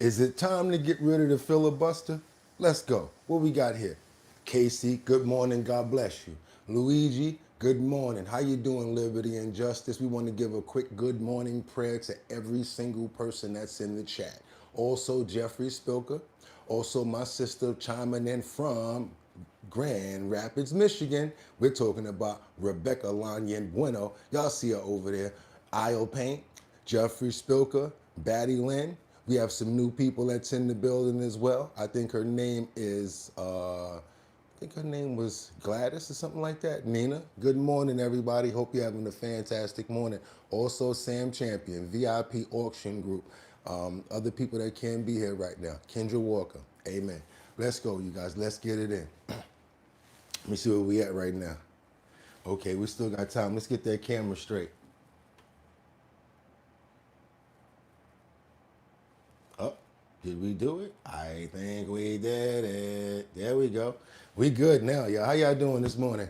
Is it time to get rid of the filibuster? Let's go. What we got here? Casey, good morning. God bless you. Luigi, good morning. How you doing, Liberty and Justice? We want to give a quick good morning prayer to every single person that's in the chat. Also, Jeffrey Spilker. Also, my sister chiming in from Grand Rapids, Michigan. We're talking about Rebecca Lanyan Bueno. Y'all see her over there. Isle Paint, Jeffrey Spilker, Batty Lynn. We have some new people that's in the building as well. I think her name is, was Gladys or something like that. Nina, good morning, everybody. Hope you're having a fantastic morning. Also, Sam Champion, VIP Auction Group. Other people that can't be here right now. Kendra Walker, amen. Let's go, you guys. Let's get it in. Let me see where we at right now. Okay, we still got time. Let's get that camera straight. Oh, did we do it? I think we did it. There we go. We good now, y'all. How y'all doing this morning?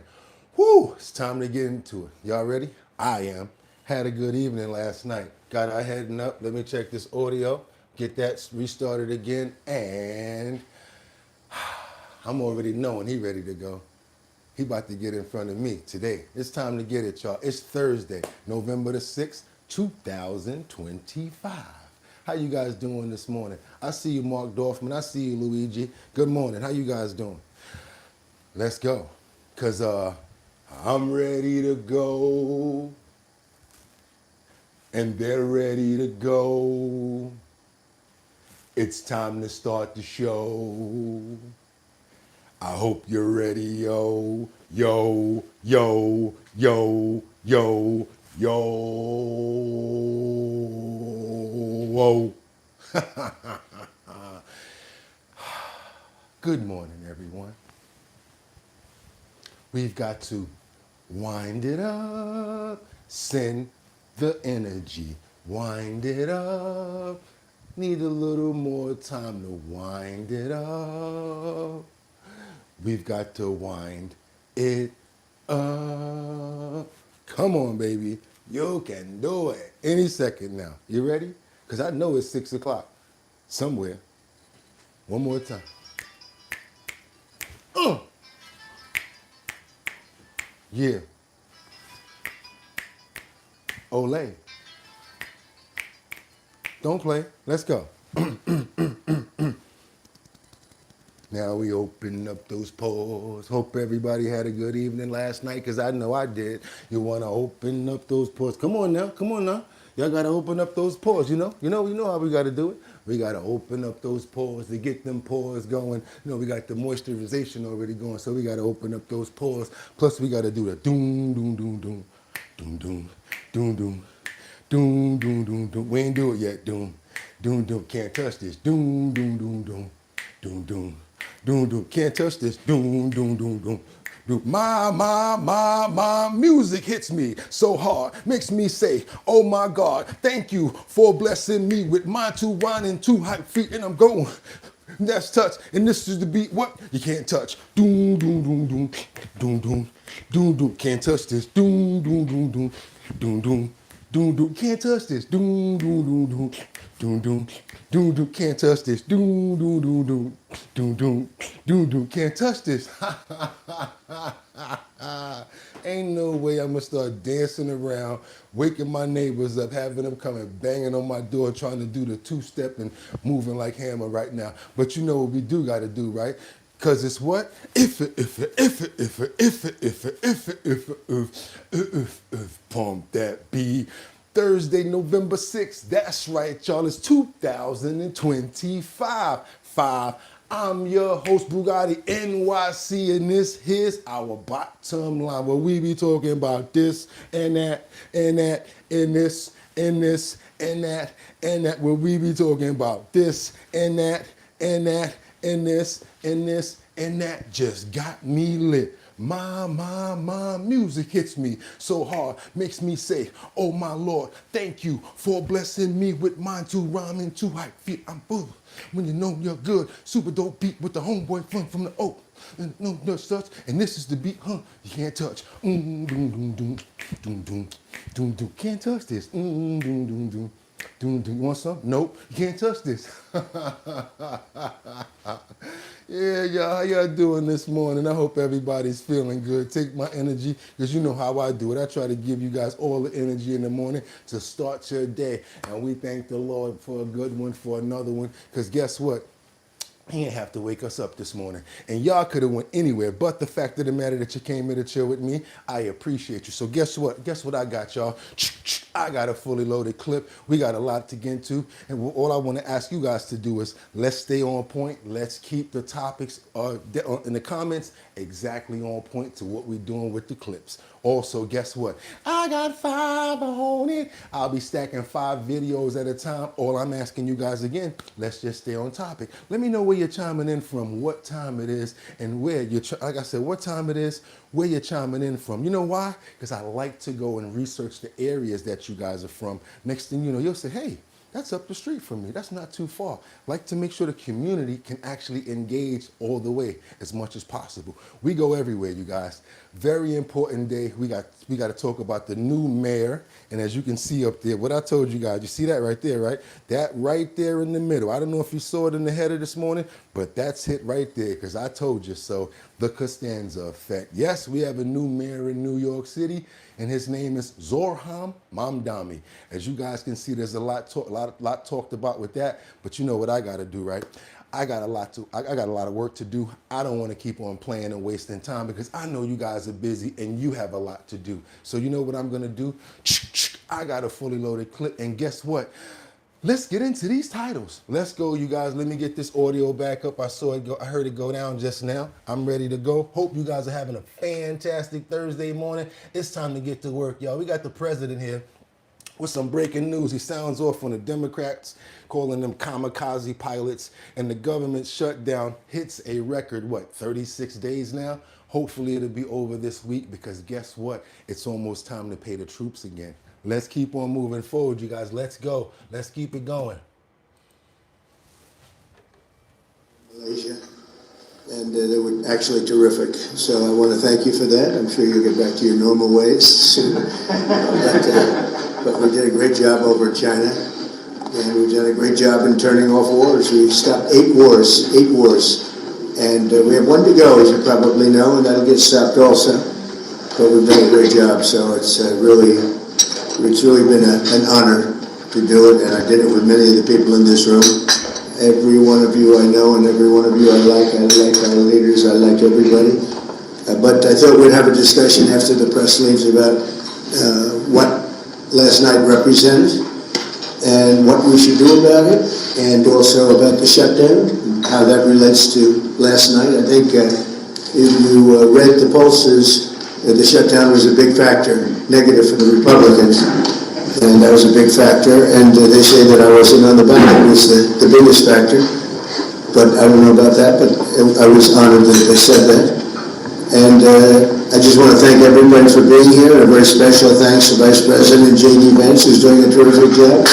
Whew, it's time to get into it. Y'all ready? I am. Had a good evening last night. Got our heading up. Let me check this audio. Get that restarted again. And I'm already knowing he ready to go. He about to get in front of me today. It's time to get it, y'all. It's Thursday, November the 6th, 2025. How you guys doing this morning? I see you, Mark Dorfman. I see you, Luigi. Good morning. How you guys doing? Let's go. Because I'm ready to go. And they're ready to go. It's time to start the show. I hope you're ready, yo, yo, yo, yo, yo, yo. Whoa. Good morning, everyone. We've got to wind it up, send the energy, wind it up. Need a little more time to wind it up. We've got to wind it up. Come on, baby. You can do it. Any second now. You ready? Because I know it's 6 o'clock somewhere. One more time. Yeah. Olay. Don't play. Let's go. Now we open up those pores. Hope everybody had a good evening last night, because I know I did. You want to open up those pores. Come on now. Come on now. Y'all got to open up those pores, you know? You know how we got to do it. We got to open up those pores to get them pores going. You know, we got the moisturization already going, so we got to open up those pores. Plus, we got to do the doom, doom, doom, doom, doom, doom, doom, doom, doom, doom, doom, doom. We ain't do it yet, doom, doom, doom. Can't touch this. Doom, doom, doom, doom, doom, doom. Doom, doom, can't touch this. Doom, doom, doom, doom. Doom. My music hits me so hard, makes me say, oh my God, thank you for blessing me with my 2 1 and 2 hype feet, and I'm going. That's touch, and this is the beat. What you can't touch? Doom, doom, doom, doom, doom, doom, doom, doom. Can't touch this. Doom, doom, doom, doom, doom, doom. Doom doom, can't touch this. Doom doom doom doom. Doom doom. Doom doom, can't touch this. Doom doom doom doom. Doom doom. Doom doom, can't touch this. Ain't no way I'm gonna start dancing around, waking my neighbors up, having them come and banging on my door, trying to do the 2-step and moving like Hammer right now. But you know what we do gotta do, right? Cause it's what? If pump that beat. Thursday, November 6th. That's right, y'all. It's 2025. I'm your host, Bugatti NYC, and this here's our bottom line, where we be talking about this and that and that and this and this and that and that, where we be talking about this and that and that and this and this and that. Just got me lit. My music hits me so hard, makes me say, oh my Lord, thank you for blessing me with mine 2 rhyme and 2 hype feet. I'm full. When you know you're good, super dope beat with the homeboy from the oak. And no such, and this is the beat, you can't touch. Doom, doom, doom, doom, doom, doom, doom, doom. Can't touch this. Doom, doom, doom. Do you want some? Nope, you can't touch this. Yeah, y'all, how y'all doing this morning? I hope everybody's feeling good. Take my energy, because you know how I do it. I try to give you guys all the energy in the morning to start your day. And we thank the Lord for a good one, for another one, because guess what? He didn't have to wake us up this morning. And y'all could have went anywhere, but the fact of the matter that you came here to chill with me, I appreciate you. So guess what? Guess what I got, y'all? I got a fully loaded clip. We got a lot to get into. And all I want to ask you guys to do is let's stay on point. Let's keep the topics in the comments exactly on point to what we're doing with the clips. Also, guess what? I got 5 on it. I'll be stacking 5 videos at a time. All I'm asking you guys again, let's just stay on topic. Let me know where you're chiming in from, what time it is, and where you're, like I said, what time it is, where you're chiming in from. You know why? Because I like to go and research the areas that you guys are from. Next thing you know, you'll say, hey, that's up the street from me. That's not too far. Like to make sure the community can actually engage all the way as much as possible. We go everywhere, you guys. Very important day. We got to talk about the new mayor. And as you can see up there, what I told you guys, you see that right there, right? That right there in the middle. I don't know if you saw it in the header this morning, but that's it right there, because I told you so. The Costanza effect. Yes, we have a new mayor in New York City, and his name is Zohran Mamdani. As you guys can see, there's a lot talked about with that, but you know what I got to do, right? I got a lot of work to do. I don't want to keep on playing and wasting time, because I know you guys are busy and you have a lot to do. So you know what I'm going to do? I got a fully loaded clip, and guess what? Let's get into these titles. Let's go, you guys. Let me get this audio back up. I saw it go. I heard it go down just now. I'm ready to go. Hope you guys are having a fantastic Thursday morning. It's time to get to work, y'all. We got the president here with some breaking news. He sounds off on the Democrats, calling them kamikaze pilots, and the government shutdown hits a record, 36 days now? Hopefully it'll be over this week, because guess what? It's almost time to pay the troops again. Let's keep on moving forward, you guys. Let's go. Let's keep it going. Malaysia, and they were actually terrific. So I want to thank you for that. I'm sure you'll get back to your normal ways soon. But we did a great job over in China, and we've done a great job in turning off wars. We stopped 8 wars, and we have 1 to go, as you probably know, and that'll get stopped also. But we've done a great job, so it's really been an honor to do it, and I did it with many of the people in this room. Every one of you I know, and every one of you I like our leaders, I like everybody. But I thought we'd have a discussion after the press leaves about what last night represented, and what we should do about it, and also about the shutdown, and how that relates to last night. I think if you read the pollsters, the shutdown was a big factor, negative for the Republicans, and that was a big factor. And they say that I wasn't on the ballot was the biggest factor, but I don't know about that, but I was honored that they said that. And I just want to thank everybody for being here. A very special thanks to Vice President J.D. Vance, who's doing a terrific job.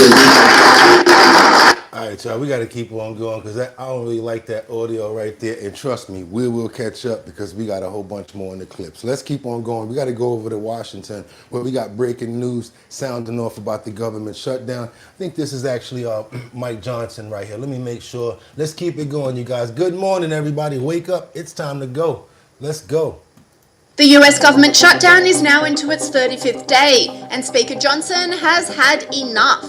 All right, y'all, we got to keep on going, because I don't really like that audio right there. And trust me, we will catch up, because we got a whole bunch more in the clips. Let's keep on going. We got to go over to Washington, where we got breaking news sounding off about the government shutdown. I think this is actually Mike Johnson right here. Let me make sure. Let's keep it going, you guys. Good morning, everybody. Wake up. It's time to go. Let's go. The US government shutdown is now into its 35th day, and Speaker Johnson has had enough.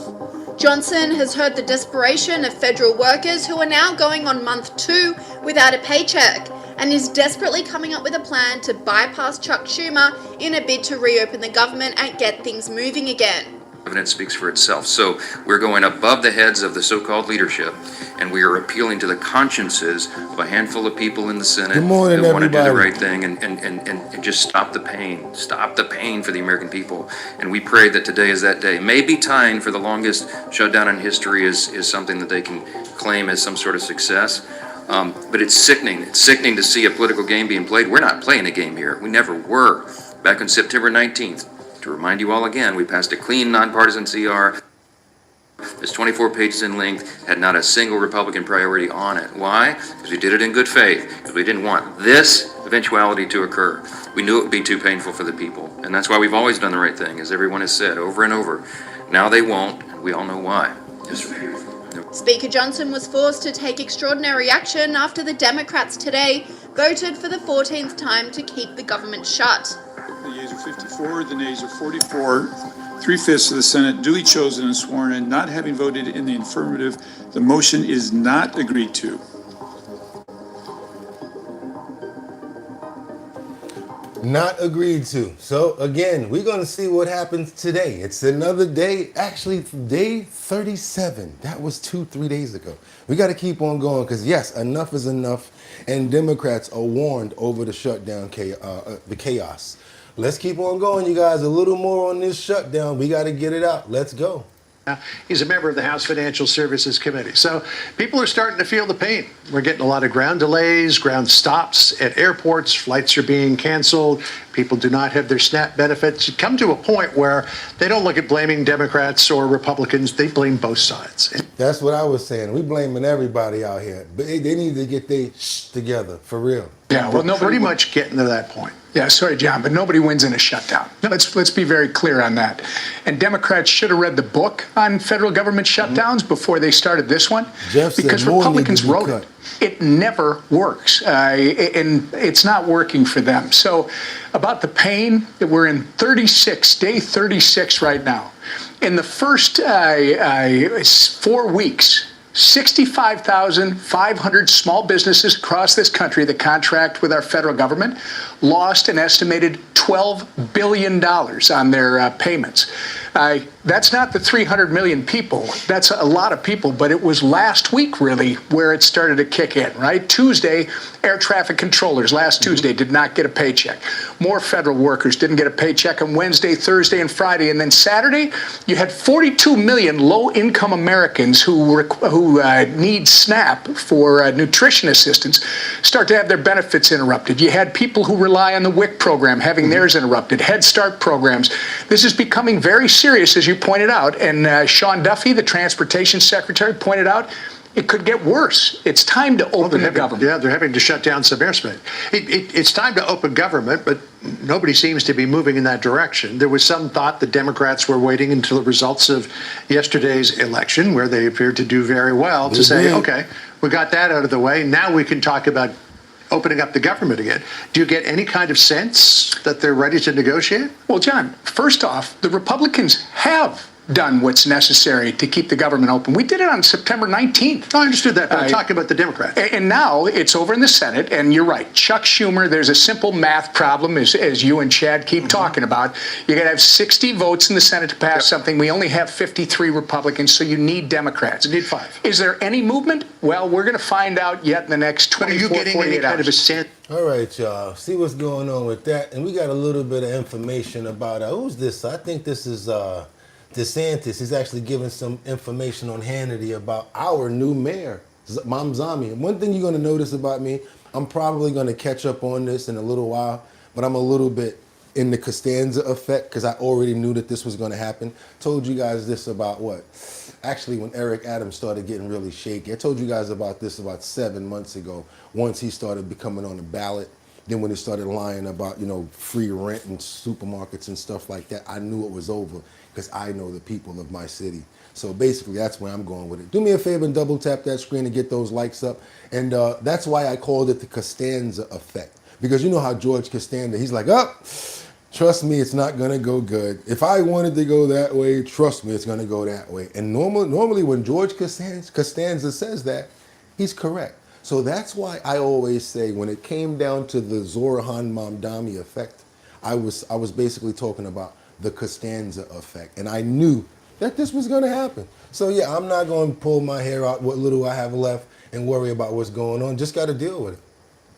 Johnson has heard the desperation of federal workers who are now going on month 2 without a paycheck, and is desperately coming up with a plan to bypass Chuck Schumer in a bid to reopen the government and get things moving again. Evidence speaks for itself. So we're going above the heads of the so-called leadership, and we are appealing to the consciences of a handful of people in the Senate Good morning, who want to do the everybody. right thing and just stop the pain. Stop the pain for the American people. And we pray that today is that day. Maybe tying for the longest shutdown in history is something that they can claim as some sort of success. But it's sickening. It's sickening to see a political game being played. We're not playing a game here. We never were. Back on September 19th, to remind you all again, we passed a clean, nonpartisan CR. It's 24 pages in length, had not a single Republican priority on it. Why? Because we did it in good faith, because we didn't want this eventuality to occur. We knew it would be too painful for the people, and that's why we've always done the right thing, as everyone has said over and over. Now they won't, We all know why. Speaker Johnson was forced to take extraordinary action after the Democrats today voted for the 14th time to keep the government shut. The yeas are 54, the nays are 44. 3/5 of the Senate duly chosen and sworn in, not having voted in the affirmative, the motion is not agreed to. Not agreed to. So again, we're going to see what happens today. It's another day, actually day 37. That was 2-3 days ago. We got to keep on going because yes, enough is enough. And Democrats are warned over the shutdown, the chaos. Let's keep on going, you guys. A little more on this shutdown. We got to get it out. Let's go. He's a member of the House Financial Services Committee. So people are starting to feel the pain. We're getting a lot of ground delays, ground stops at airports. Flights are being canceled. People do not have their SNAP benefits. You come to a point where they don't look at blaming Democrats or Republicans. They blame both sides. That's what I was saying. We blaming everybody out here. But they need to get their together, for real. Yeah, well, pretty much getting to that point. Yeah, sorry, John, but nobody wins in a shutdown. Let's be very clear on that. And Democrats should have read the book on federal government shutdowns before they started this one, Jeff said because more Republicans need to be wrote cut. it. It never works, and it's not working for them. So about the pain, that we're in day 36 right now. In the first 4 weeks, 65,500 small businesses across this country that contract with our federal government lost an estimated $12 billion on their payments. That's not the 300 million people. That's a lot of people, but it was last week, really, where it started to kick in, right? Tuesday, air traffic controllers last Tuesday did not get a paycheck. More federal workers didn't get a paycheck on Wednesday, Thursday, and Friday. And then Saturday, you had 42 million low-income Americans who need SNAP for nutrition assistance start to have their benefits interrupted. You had people who rely on the WIC program having theirs interrupted, Head Start programs. This is becoming very serious, as you pointed out. And Sean Duffy, the transportation secretary, pointed out it could get worse. It's time to open the government. Yeah, they're having to shut down some airspace. It's time to open government, but nobody seems to be moving in that direction. There was some thought the Democrats were waiting until the results of yesterday's election, where they appeared to do very well, to say, okay, we got that out of the way. Now we can talk about opening up the government again. Do you get any kind of sense that they're ready to negotiate? Well, John, first off, the Republicans have done what's necessary to keep the government open. We did it on September 19th. I understood that, but I'm talking about the Democrats. And now it's over in the Senate, and you're right. Chuck Schumer, there's a simple math problem, as you and Chad keep talking about. You got to have 60 votes in the Senate to pass something. We only have 53 Republicans, so you need Democrats. You need 5. Is there any movement? Well, we're going to find out yet in the next 24, 48 hours. Are you getting any kind of a sense? All right, y'all. See what's going on with that. And we got a little bit of information about, who's this? I think this is DeSantis. He's actually giving some information on Hannity about our new mayor, Mamzami. And one thing you're going to notice about me, I'm probably going to catch up on this in a little while, but I'm a little bit in the Costanza effect because I already knew that this was going to happen. Told you guys this about what? Actually, when Eric Adams started getting really shaky. I told you guys about this about 7 months ago, once he started becoming on the ballot. Then when he started lying about, free rent and supermarkets and stuff like that, I knew it was over because I know the people of my city. So basically, that's where I'm going with it. Do me a favor and double tap that screen and get those likes up. And that's why I called it the Costanza effect. Because you know how George Costanza, he's like, trust me, it's not going to go good. If I wanted to go that way, trust me, it's going to go that way. And normally when George Costanza says that, he's correct. So that's why I always say when it came down to the Zoran Mamdani effect, I was basically talking about the Costanza effect. And I knew that this was going to happen. So yeah, I'm not going to pull my hair out what little I have left and worry about what's going on. Just got to deal with it.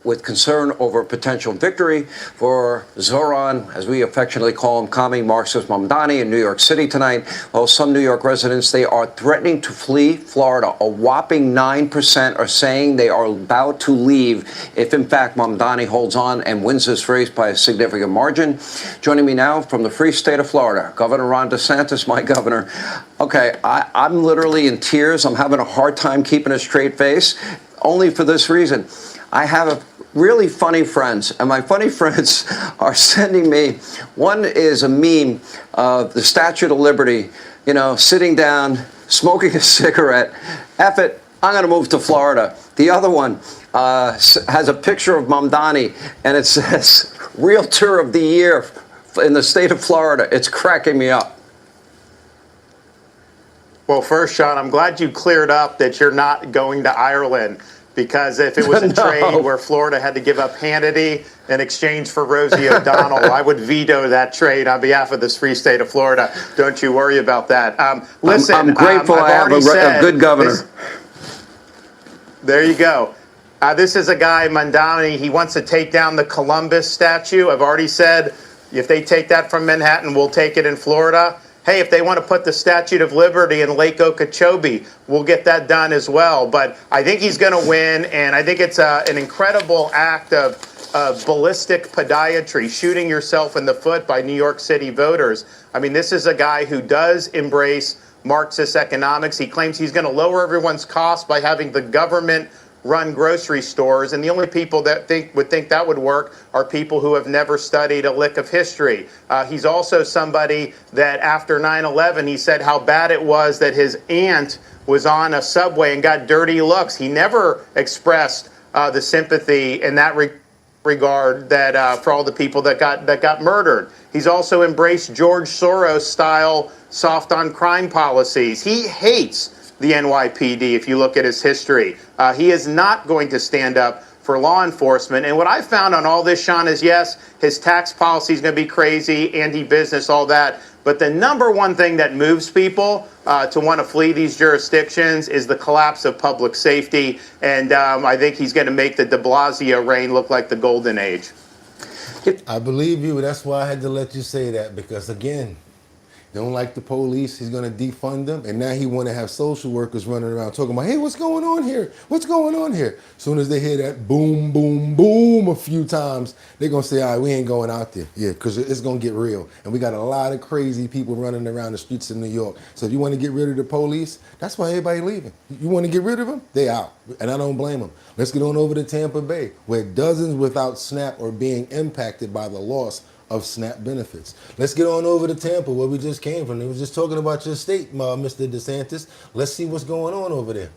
With concern over potential victory for Zoran, as we affectionately call him, Kami Marxist Mamdani in New York City tonight. Well, some New York residents, they are threatening to flee Florida. A whopping 9% are saying they are about to leave if, in fact, Mamdani holds on and wins this race by a significant margin. Joining me now from the free state of Florida, Governor Ron DeSantis, my governor. Okay, I'm literally in tears. I'm having a hard time keeping a straight face, only for this reason. I have really funny friends, and my funny friends are sending me, one is a meme of the Statue of Liberty sitting down, smoking a cigarette. F it, I'm going to move to Florida. The other one has a picture of Mamdani, and it says, Realtor of the Year in the state of Florida. It's cracking me up. Well, first, Sean, I'm glad you cleared up that you're not going to Ireland, because if it was a trade where Florida had to give up Hannity in exchange for Rosie O'Donnell, I would veto that trade on behalf of this free state of Florida. Don't you worry about that. Listen, I'm grateful I have a good governor. There you go. This is a guy, Mamdani, he wants to take down the Columbus statue. I've already said if they take that from Manhattan, we'll take it in Florida. Hey, if they want to put the Statue of Liberty in Lake Okeechobee, we'll get that done as well. But I think he's going to win, and I think it's an incredible act of ballistic podiatry, shooting yourself in the foot by New York City voters. I mean, this is a guy who does embrace Marxist economics. He claims he's going to lower everyone's costs by having the government run grocery stores, and the only people that would think that would work are people who have never studied a lick of history. He's also somebody that after 9/11, he said how bad it was that his aunt was on a subway and got dirty looks. He never expressed the sympathy in that regard that for all the people that got murdered. He's also embraced George Soros style soft on crime policies. He hates the NYPD, if you look at his history. He is not going to stand up for law enforcement. And what I found on all this, Sean, is yes, his tax policy is going to be crazy, anti-business, all that. But the number one thing that moves people to want to flee these jurisdictions is the collapse of public safety. And I think he's going to make the de Blasio reign look like the golden age. I believe you. That's why I had to let you say that, because again, they don't like the police. He's going to defund them. And now he want to have social workers running around talking about, hey, what's going on here? What's going on here? As soon as they hear that boom, boom, boom a few times, they're going to say, all right, we ain't going out there. Yeah, because it's going to get real. And we got a lot of crazy people running around the streets of New York. So if you want to get rid of the police, that's why everybody leaving. You want to get rid of them? They out. And I don't blame them. Let's get on over to Tampa Bay, where dozens without SNAP are being impacted by the loss of SNAP benefits. Let's get on over to Tampa, where we just came from. They was just talking about your state, Mr. DeSantis. Let's see what's going on over there.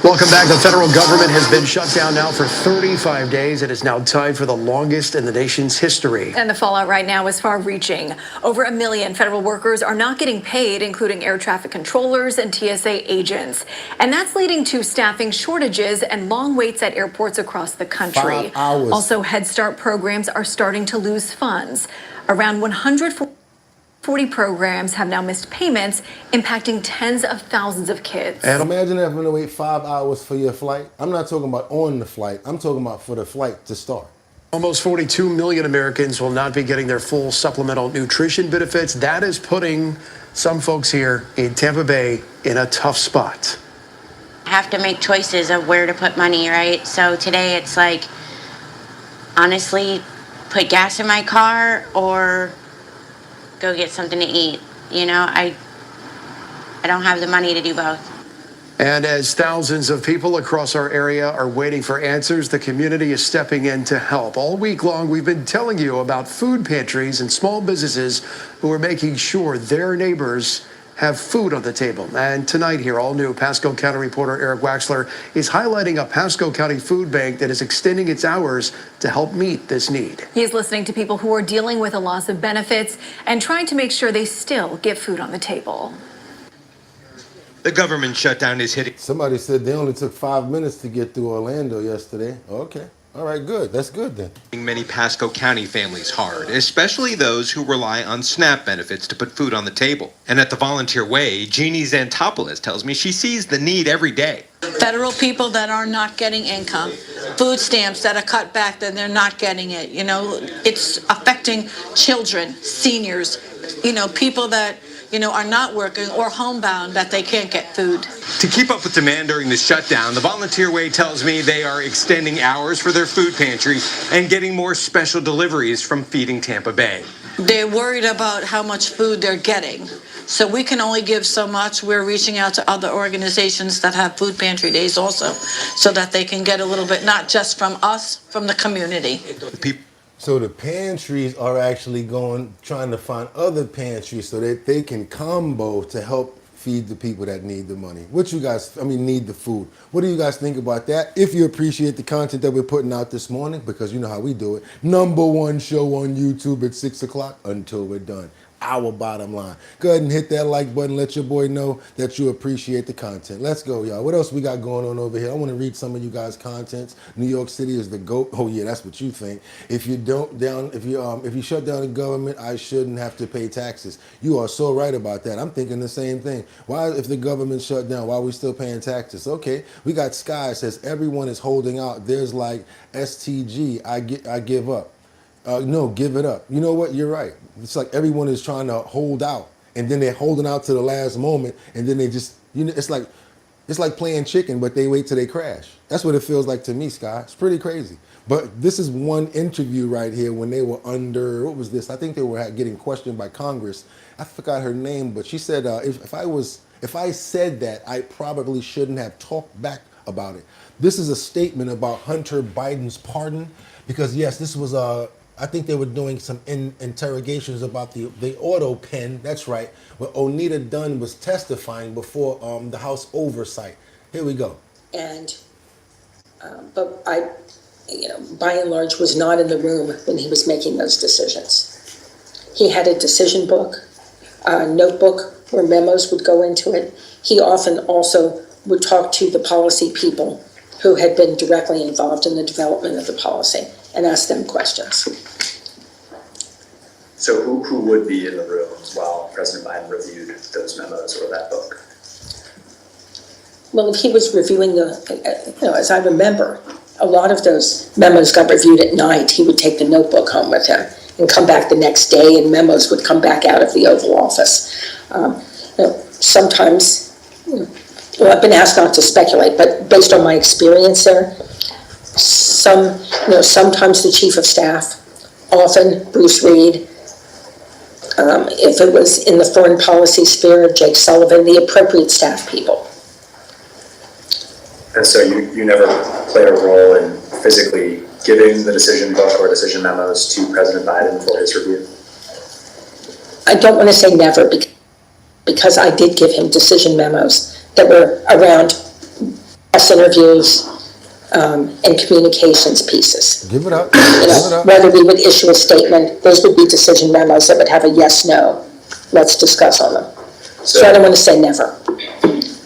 Welcome back. The federal government has been shut down now for 35 days. It is now tied for the longest in the nation's history. And the fallout right now is far-reaching. Over 1 million federal workers are not getting paid, including air traffic controllers and TSA agents. And that's leading to staffing shortages and long waits at airports across the country. 5 hours. Also, Head Start programs are starting to lose funds. Around 140 programs have now missed payments, impacting tens of thousands of kids. And imagine having to wait 5 hours for your flight. I'm not talking about on the flight. I'm talking about for the flight to start. Almost 42 million Americans will not be getting their full supplemental nutrition benefits. That is putting some folks here in Tampa Bay in a tough spot. Have to make choices of where to put money, right? So today it's like, honestly, put gas in my car or go get something to eat. You know, I don't have the money to do both. And as thousands of people across our area are waiting for answers, the community is stepping in to help. All week long, we've been telling you about food pantries and small businesses who are making sure their neighbors have food on the table. And tonight here, all new Pasco County reporter Eric Waxler is highlighting a Pasco County food bank that is extending its hours to help meet this need. He's listening to people who are dealing with a loss of benefits and trying to make sure they still get food on the table. The government shutdown is hitting. Somebody said they only took 5 minutes to get through Orlando yesterday. Okay. All right, good. That's good then. Many Pasco County families hard, especially those who rely on SNAP benefits to put food on the table. And at the Volunteer Way, Jeannie Xantopoulos tells me she sees the need every day. Federal people that are not getting income, food stamps that are cut back, that they're not getting it. You know, it's affecting children, seniors, you know, people that, you know, are not working or homebound, that they can't get food. To keep up with demand during the shutdown, the Volunteer Way tells me they are extending hours for their food pantry and getting more special deliveries from Feeding Tampa Bay. They're worried about how much food they're getting. So we can only give so much. We're reaching out to other organizations that have food pantry days also, so that they can get a little bit, not just from us, from the community. So the pantries are actually trying to find other pantries so that they can combo to help feed the people that need the money. Need the food. What do you guys think about that? If you appreciate the content that we're putting out this morning, because you know how we do it. #1 show on YouTube at 6 o'clock until we're done. Our bottom line. Go ahead and hit that like button. Let your boy know that you appreciate the content. Let's go, y'all. What else we got going on over here? I want to read some of you guys' contents. New York City is the GOAT. Oh yeah, that's what you think. If you shut down the government, I shouldn't have to pay taxes. You are so right about that. I'm thinking the same thing. Why, if the government shut down, why are we still paying taxes? Okay, we got Sky says everyone is holding out. There's like STG. I give up. No, give it up. You know what? You're right. It's like everyone is trying to hold out, and then they're holding out to the last moment, and then they just, it's like playing chicken, but they wait till they crash. That's what it feels like to me, Sky. It's pretty crazy. But this is one interview right here when they were under, what was this? I think they were getting questioned by Congress. I forgot her name, but she said, if I said that, I probably shouldn't have talked back about it. This is a statement about Hunter Biden's pardon, because yes, this was I think they were doing some interrogations about the auto pen. That's right, where Onita Dunn was testifying before the House Oversight. Here we go. And, but I, by and large, was not in the room when he was making those decisions. He had a decision book, a notebook where memos would go into it. He often also would talk to the policy people who had been directly involved in the development of the policy and ask them questions. So who would be in the room while President Biden reviewed those memos or that book? Well, if he was reviewing as I remember, a lot of those memos got reviewed at night. He would take the notebook home with him and come back the next day, and memos would come back out of the Oval Office. Sometimes, I've been asked not to speculate, but based on my experience there, sometimes the chief of staff, often Bruce Reed, if it was in the foreign policy sphere, Jake Sullivan, the appropriate staff people. And so you never played a role in physically giving the decision book or decision memos to President Biden for his review? I don't want to say never, because I did give him decision memos that were around press interviews and communications pieces. Give it up. Whether we would issue a statement, those would be decision memos that would have a yes, no, let's discuss on them. So I don't want to say never.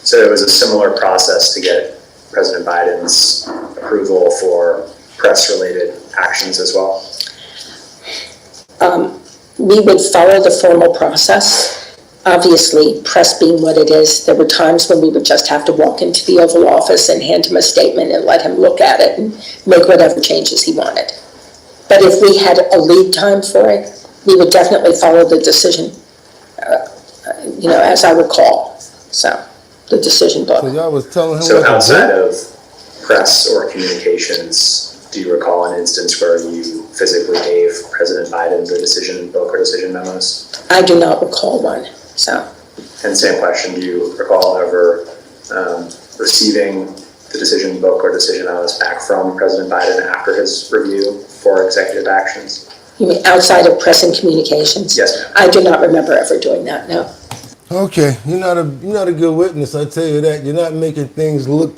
So it was a similar process to get President Biden's approval for press-related actions as well? We would follow the formal process. Obviously, press being what it is, there were times when we would just have to walk into the Oval Office and hand him a statement and let him look at it and make whatever changes he wanted. But if we had a lead time for it, we would definitely follow the decision, as I recall. So, the decision book. So y'all was telling him. So outside of press or communications, do you recall an instance where you physically gave President Biden the decision book or decision memos? I do not recall one. So. And same question, do you recall ever receiving the decision book or decision memos back from President Biden after his review for executive actions? You mean outside of press and communications? Yes, ma'am. I do not remember ever doing that, no. Okay, you're not a good witness, I tell you that. You're not making things look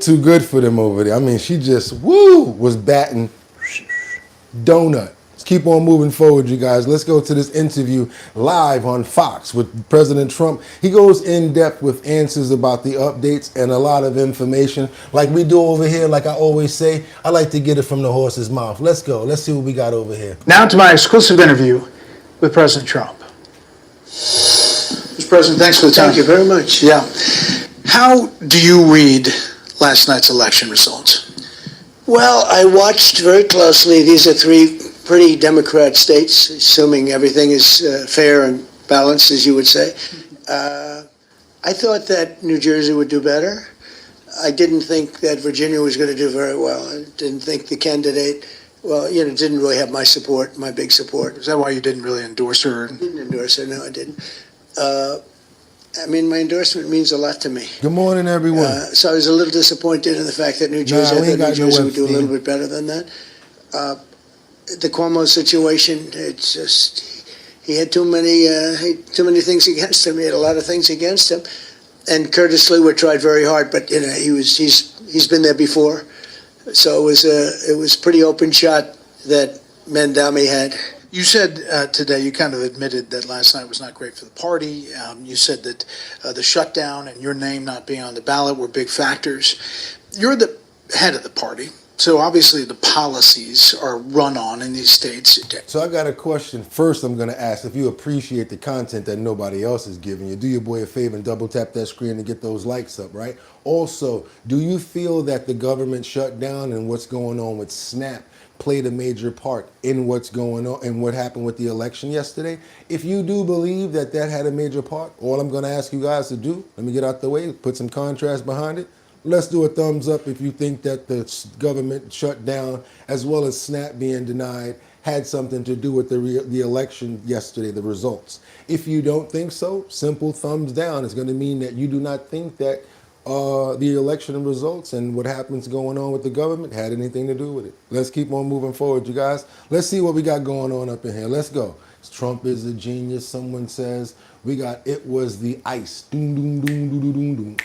too good for them over there. I mean, she just was batting donut. Let's keep on moving forward, you guys. Let's go to this interview live on Fox with President Trump. He goes in depth with answers about the updates and a lot of information like we do over here. Like I always say, I like to get it from the horse's mouth. Let's go. Let's see what we got over here. Now to my exclusive interview with President Trump. Mr. President, thanks for the time. Thank you very much. Yeah. How do you read last night's election results? Well, I watched very closely. These are three pretty Democrat states, assuming everything is fair and balanced, as you would say. I thought that New Jersey would do better. I didn't think that Virginia was going to do very well. I didn't think the candidate, didn't really have my support, my big support. Is that why you didn't really endorse her? Didn't endorse her, no, I didn't. My endorsement means a lot to me. Good morning, everyone. So I was a little disappointed in the fact that New Jersey, I thought New Jersey would do a little bit better than that. the Cuomo situation. It's just he had too many things against him. He had a lot of things against him. And Curtis Lewa tried very hard, but he's been there before. So it was pretty open shot that Mandami had. You said today, you kind of admitted that last night was not great for the party. You said that the shutdown and your name not being on the ballot were big factors. You're the head of the party, so obviously the policies are run on in these states. So I got a question. First, I'm going to ask if you appreciate the content that nobody else is giving you. Do your boy a favor and double tap that screen and get those likes up, right? Also, do you feel that the government shutdown and what's going on with SNAP played a major part in what's going on and what happened with the election yesterday? If you do believe that that had a major part, all I'm going to ask you guys to do, let me get out the way, put some contrast behind it. Let's do a thumbs up if you think that the government shutdown as well as SNAP being denied had something to do with the election yesterday, the results. If you don't think so, simple thumbs down. It's going to mean that you do not think that the election results and what happens going on with the government had anything to do with it. Let's keep on moving forward, you guys. Let's see what we got going on up in here. Let's go. Trump is a genius, someone says. We got it was the ice. Doom, doom, doom, doom, doom, doom, doom.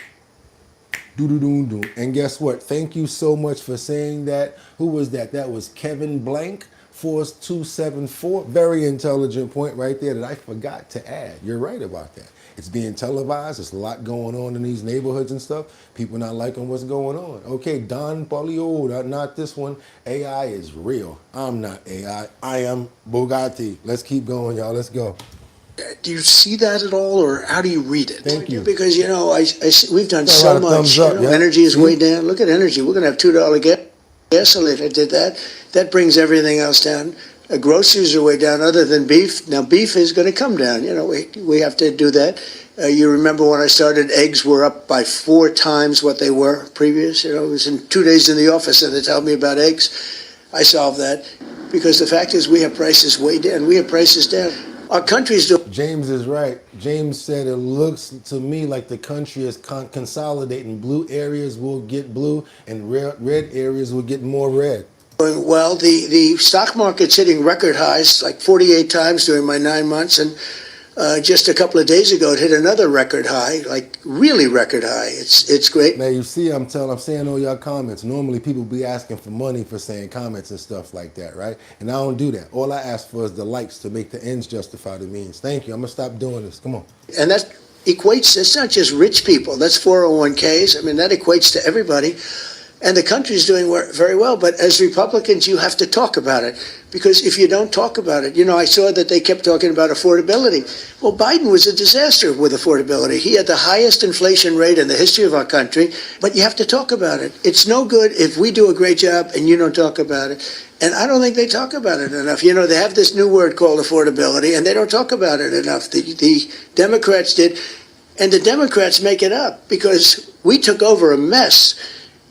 Do-do-do-do. And guess what? Thank you so much for saying that. Who was that? That was Kevin Blank, Force 274. Very intelligent point right there that I forgot to add. You're right about that. It's being televised. There's a lot going on in these neighborhoods and stuff. People not liking what's going on. Okay, Don Polio, not this one. AI is real. I'm not AI. I am Bugatti. Let's keep going, y'all. Let's go. Do you see that at all, or how do you read it? Thank you. Because, we've done so much. Energy is way down. Look at energy. We're going to have $2 gasoline. I did that. That brings everything else down. Groceries are way down other than beef. Now, beef is going to come down. We have to do that. You remember when I started, eggs were up by 4 times what they were previous. It was in 2 days in the office and they told me about eggs. I solved that because the fact is we have prices way down. We have prices down. Our country's doing. James is right. James said it looks to me like the country is consolidating. Blue areas will get blue and red areas will get more red. Well, the stock market's hitting record highs like 48 times during my 9 months, and just a couple of days ago it hit another record high, like really record high. It's great. Now you see, I'm saying all y'all comments. Normally people be asking for money for saying comments and stuff like that, right? And I don't do that. All I ask for is the likes to make the ends justify the means. Thank you. I'm gonna stop doing this. Come on. And that equates. It's not just rich people. That's 401ks. I mean, that equates to everybody. And the country's doing very well, but as Republicans, you have to talk about it. Because if you don't talk about it, I saw that they kept talking about affordability. Well, Biden was a disaster with affordability. He had the highest inflation rate in the history of our country, but you have to talk about it. It's no good if we do a great job and you don't talk about it. And I don't think they talk about it enough. They have this new word called affordability, and they don't talk about it enough. The Democrats did, and the Democrats make it up because we took over a mess.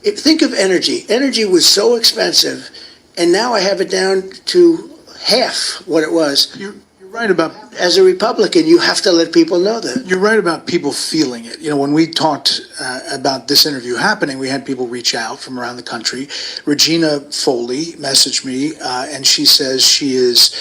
Think of energy. Energy was so expensive, and now I have it down to half what it was. You're right about. As a Republican, you have to let people know that. You're right about people feeling it. When we talked about this interview happening, we had people reach out from around the country. Regina Foley messaged me, and she says she is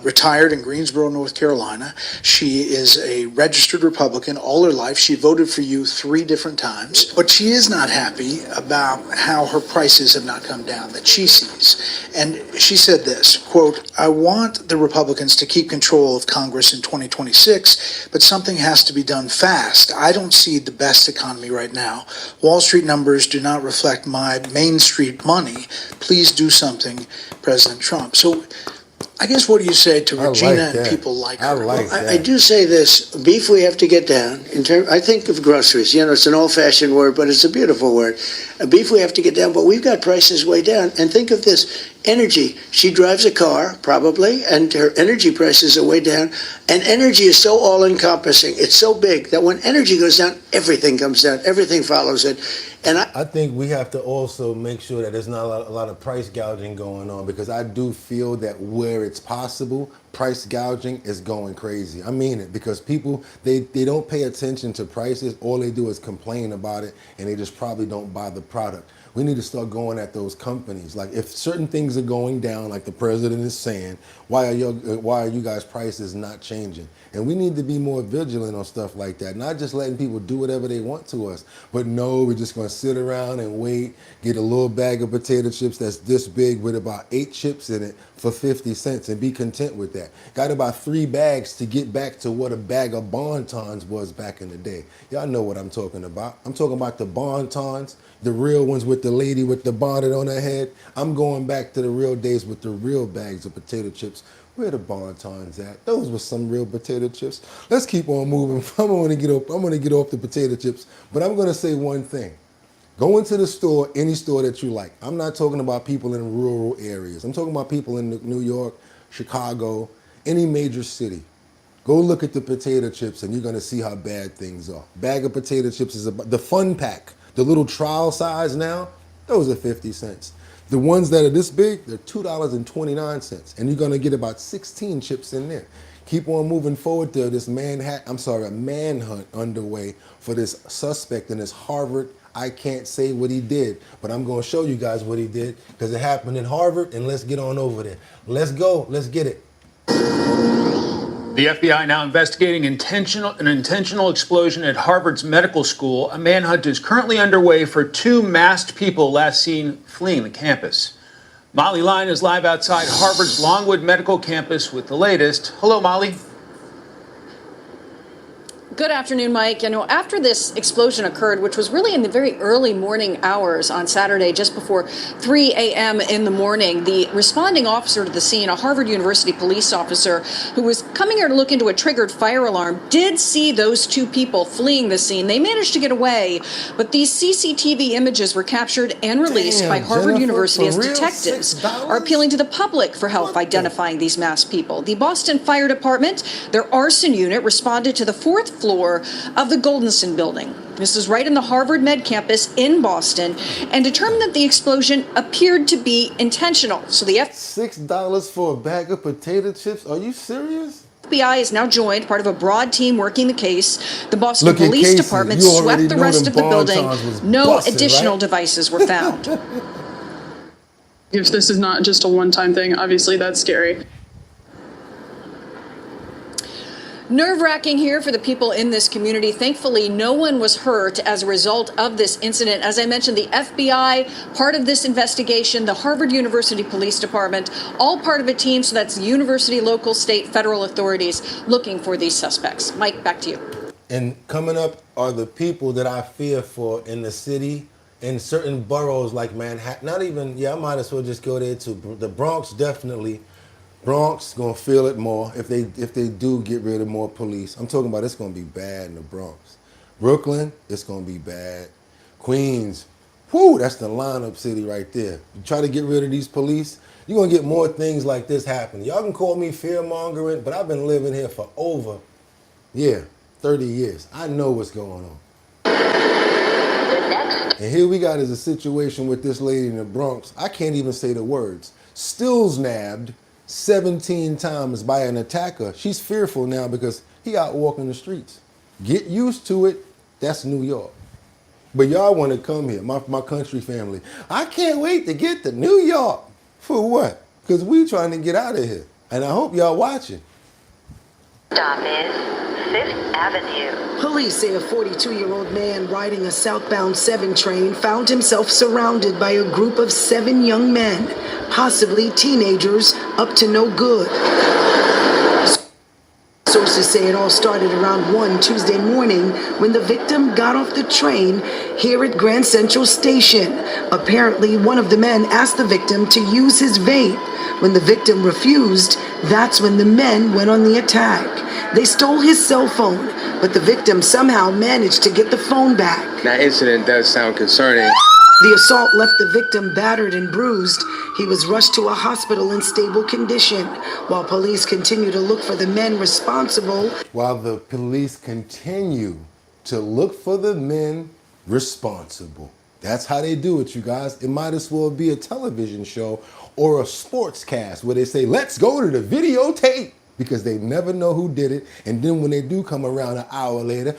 retired in Greensboro, North Carolina. She is a registered Republican all her life. She voted for you 3 different times, but she is not happy about how her prices have not come down that she sees. And she said this, quote, "I want the Republicans to keep control of Congress in 2026, but something has to be done fast. I don't see the best economy right now. Wall Street numbers do not reflect my Main Street money. Please do something, President Trump." So I guess what do you say to Regina and people like her? I do say this, beef we have to get down. I think of groceries, it's an old-fashioned word, but it's a beautiful word. Beef we have to get down, but we've got prices way down. And think of this, energy. She drives a car, probably, and her energy prices are way down. And energy is so all-encompassing. It's so big that when energy goes down, everything comes down. Everything follows it. And I think we have to also make sure that there's not a lot of price gouging going on, because I do feel that where it's possible, price gouging is going crazy. I mean it, because people, they don't pay attention to prices. All they do is complain about it, and they just probably don't buy the product. We need to start going at those companies. Like, if certain things are going down, like the president is saying, why are you guys' prices not changing? And we need to be more vigilant on stuff like that, not just letting people do whatever they want to us. But no, we're just going to sit around and wait, get a little bag of potato chips that's this big with about 8 chips in it for 50 cents and be content with that. Got about 3 bags to get back to what a bag of Bontons was back in the day. Y'all know what I'm talking about. I'm talking about the Bontons, the real ones with the lady with the bonnet on her head. I'm going back to the real days with the real bags of potato chips. Where the Bontons at? Those were some real potato chips. Let's keep on moving. I'm gonna get off the potato chips, but I'm gonna say one thing. Go into the store, any store that you like. I'm not talking about people in rural areas. I'm talking about people in New York, Chicago, any major city. Go look at the potato chips and you're gonna see how bad things are. Bag of potato chips is about the fun pack, the little trial size now, those are 50 cents. The ones that are this big, they're $2.29, and you're gonna get about 16 chips in there. Keep on moving forward to this manhunt underway for this suspect in this Harvard. I can't say what he did, but I'm gonna show you guys what he did because it happened in Harvard, and let's get on over there. Let's go, let's get it. The FBI now investigating an intentional explosion at Harvard's medical school. A manhunt is currently underway for 2 masked people last seen fleeing the campus. Molly Line is live outside Harvard's Longwood Medical Campus with the latest. Hello, Molly. Good afternoon, Mike. You know, after this explosion occurred, which was really in the very early morning hours on Saturday, just before 3 a.m. in the morning, the responding officer to the scene, a Harvard University police officer who was coming here to look into a triggered fire alarm, did see those 2 people fleeing the scene. They managed to get away, but these CCTV images were captured and released by Harvard University as detectives are appealing to the public for help identifying these masked people. The Boston Fire Department, their arson unit, responded to the 4th floor of the Goldenson building. This is right in the Harvard Med campus in Boston, and determined that the explosion appeared to be intentional. So the $6 for a bag of potato chips? Are you serious? FBI is now joined, part of a broad team working the case. The Boston Police Department swept the rest of the building. No additional devices were found. If this is not just a one-time thing, obviously that's scary. Nerve-wracking here for the people in this community. Thankfully, no one was hurt as a result of this incident. As I mentioned, the FBI, part of this investigation, the Harvard University Police Department, all part of a team. So that's university, local, state, federal authorities looking for these suspects. Mike, back to you. And coming up are the people that I fear for in the city, in certain boroughs like Manhattan. Not even, I might as well just go there too. The Bronx, definitely. Bronx gonna feel it more if they do get rid of more police. I'm talking about it's gonna be bad in the Bronx. Brooklyn, it's gonna be bad. Queens, whoo, that's the lineup city right there. You try to get rid of these police, you're gonna get more things like this happening. Y'all can call me fear-mongering, but I've been living here for over, 30 years. I know what's going on. And here we got is a situation with this lady in the Bronx. I can't even say the words. Still nabbed 17 times by an attacker. She's fearful now because he out walking the streets. Get used to it. That's New York. But y'all want to come here, my country family. I can't wait to get to New York. For what? Because we trying to get out of here. And I hope y'all watching. Stop is 5th Avenue. Police say a 42-year-old man riding a southbound 7 train found himself surrounded by a group of 7 young men, possibly teenagers up to no good. Sources say it all started around 1 Tuesday morning when the victim got off the train here at Grand Central Station. Apparently, one of the men asked the victim to use his vape. When the victim refused, that's when the men went on the attack. They stole his cell phone, but the victim somehow managed to get the phone back. That incident does sound concerning. The assault left the victim battered and bruised. He was rushed to a hospital in stable condition, while police continue to look for the men responsible. While the police continue to look for the men responsible. That's how they do it, you guys. It might as well be a television show or a sports cast where they say, let's go to the videotape. because they never know who did it. And then when they do come around an hour later,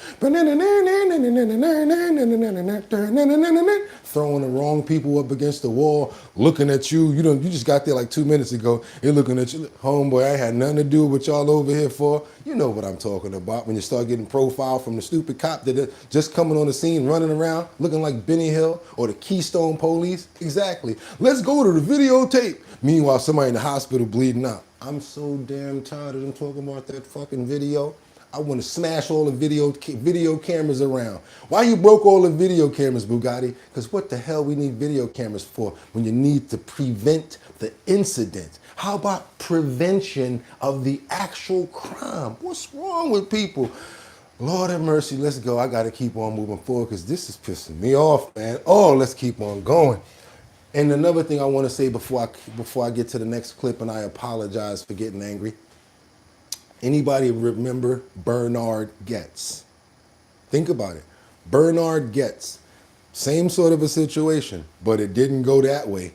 throwing the wrong people up against the wall, looking at you. You just got there like 2 minutes ago. They're looking at you. Homeboy, I had nothing to do with what y'all over here for. You know what I'm talking about when you start getting profiled from the stupid cop that just coming on the scene, running around, looking like Benny Hill or the Keystone Police. Exactly. Let's go to the videotape. Meanwhile, somebody in the hospital bleeding out. I'm so damn tired of them talking about that fucking video. I want to smash all the video cameras around. Why you broke all the video cameras, Bugatti? Because what the hell we need video cameras for when you need to prevent the incident? How about prevention of the actual crime? What's wrong with people? Lord have mercy, let's go. I got to keep on moving forward because this is pissing me off, man. Oh, let's keep on going. And another thing I want to say before I get to the next clip, and I apologize for getting angry. Anybody remember Bernard Goetz? Think about it. Bernard Goetz, same sort of a situation, but it didn't go that way.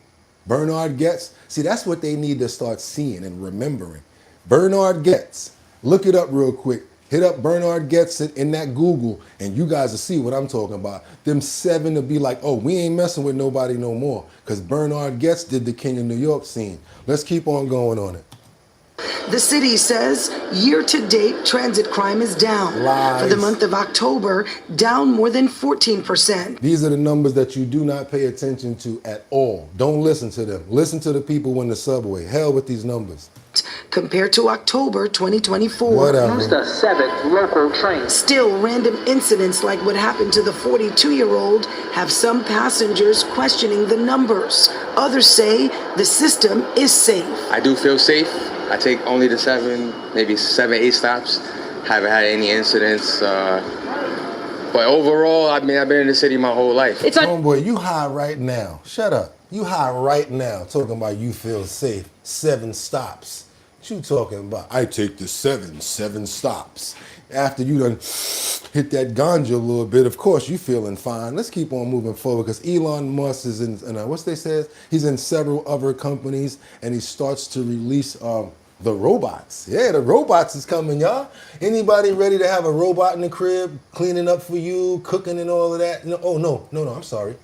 Bernard Goetz, see, that's what they need to start seeing and remembering. Bernard Goetz, look it up real quick. Hit up Bernard Goetz in that Google, and you guys will see what I'm talking about. Them 7 to be like, oh, we ain't messing with nobody no more, because Bernard Goetz did the King of New York scene. Let's keep on going on it. The city says year-to-date transit crime is down. Lies. For the month of October, down more than 14%. These are the numbers that you do not pay attention to at all. Don't listen to them. Listen to the people in the subway. Hell with these numbers. Compared to October 2024. Whatever. Use the 7th local train. Still, random incidents like what happened to the 42-year-old have some passengers questioning the numbers. Others say the system is safe. I do feel safe. I take only the 7, maybe 7, 8 stops. Haven't had any incidents. But overall, I mean, I've been in the city my whole life. Homeboy, you high right now. Shut up. You high right now talking about you feel safe. 7 stops. What you talking about? I take the 7 stops. After you done hit that ganja a little bit, of course you feeling fine. Let's keep on moving forward because Elon Musk is in what's they said? He's in several other companies and he starts to release the robots. Yeah, the robots is coming, y'all. Anybody ready to have a robot in the crib, cleaning up for you, cooking and all of that? No, oh, no, I'm sorry.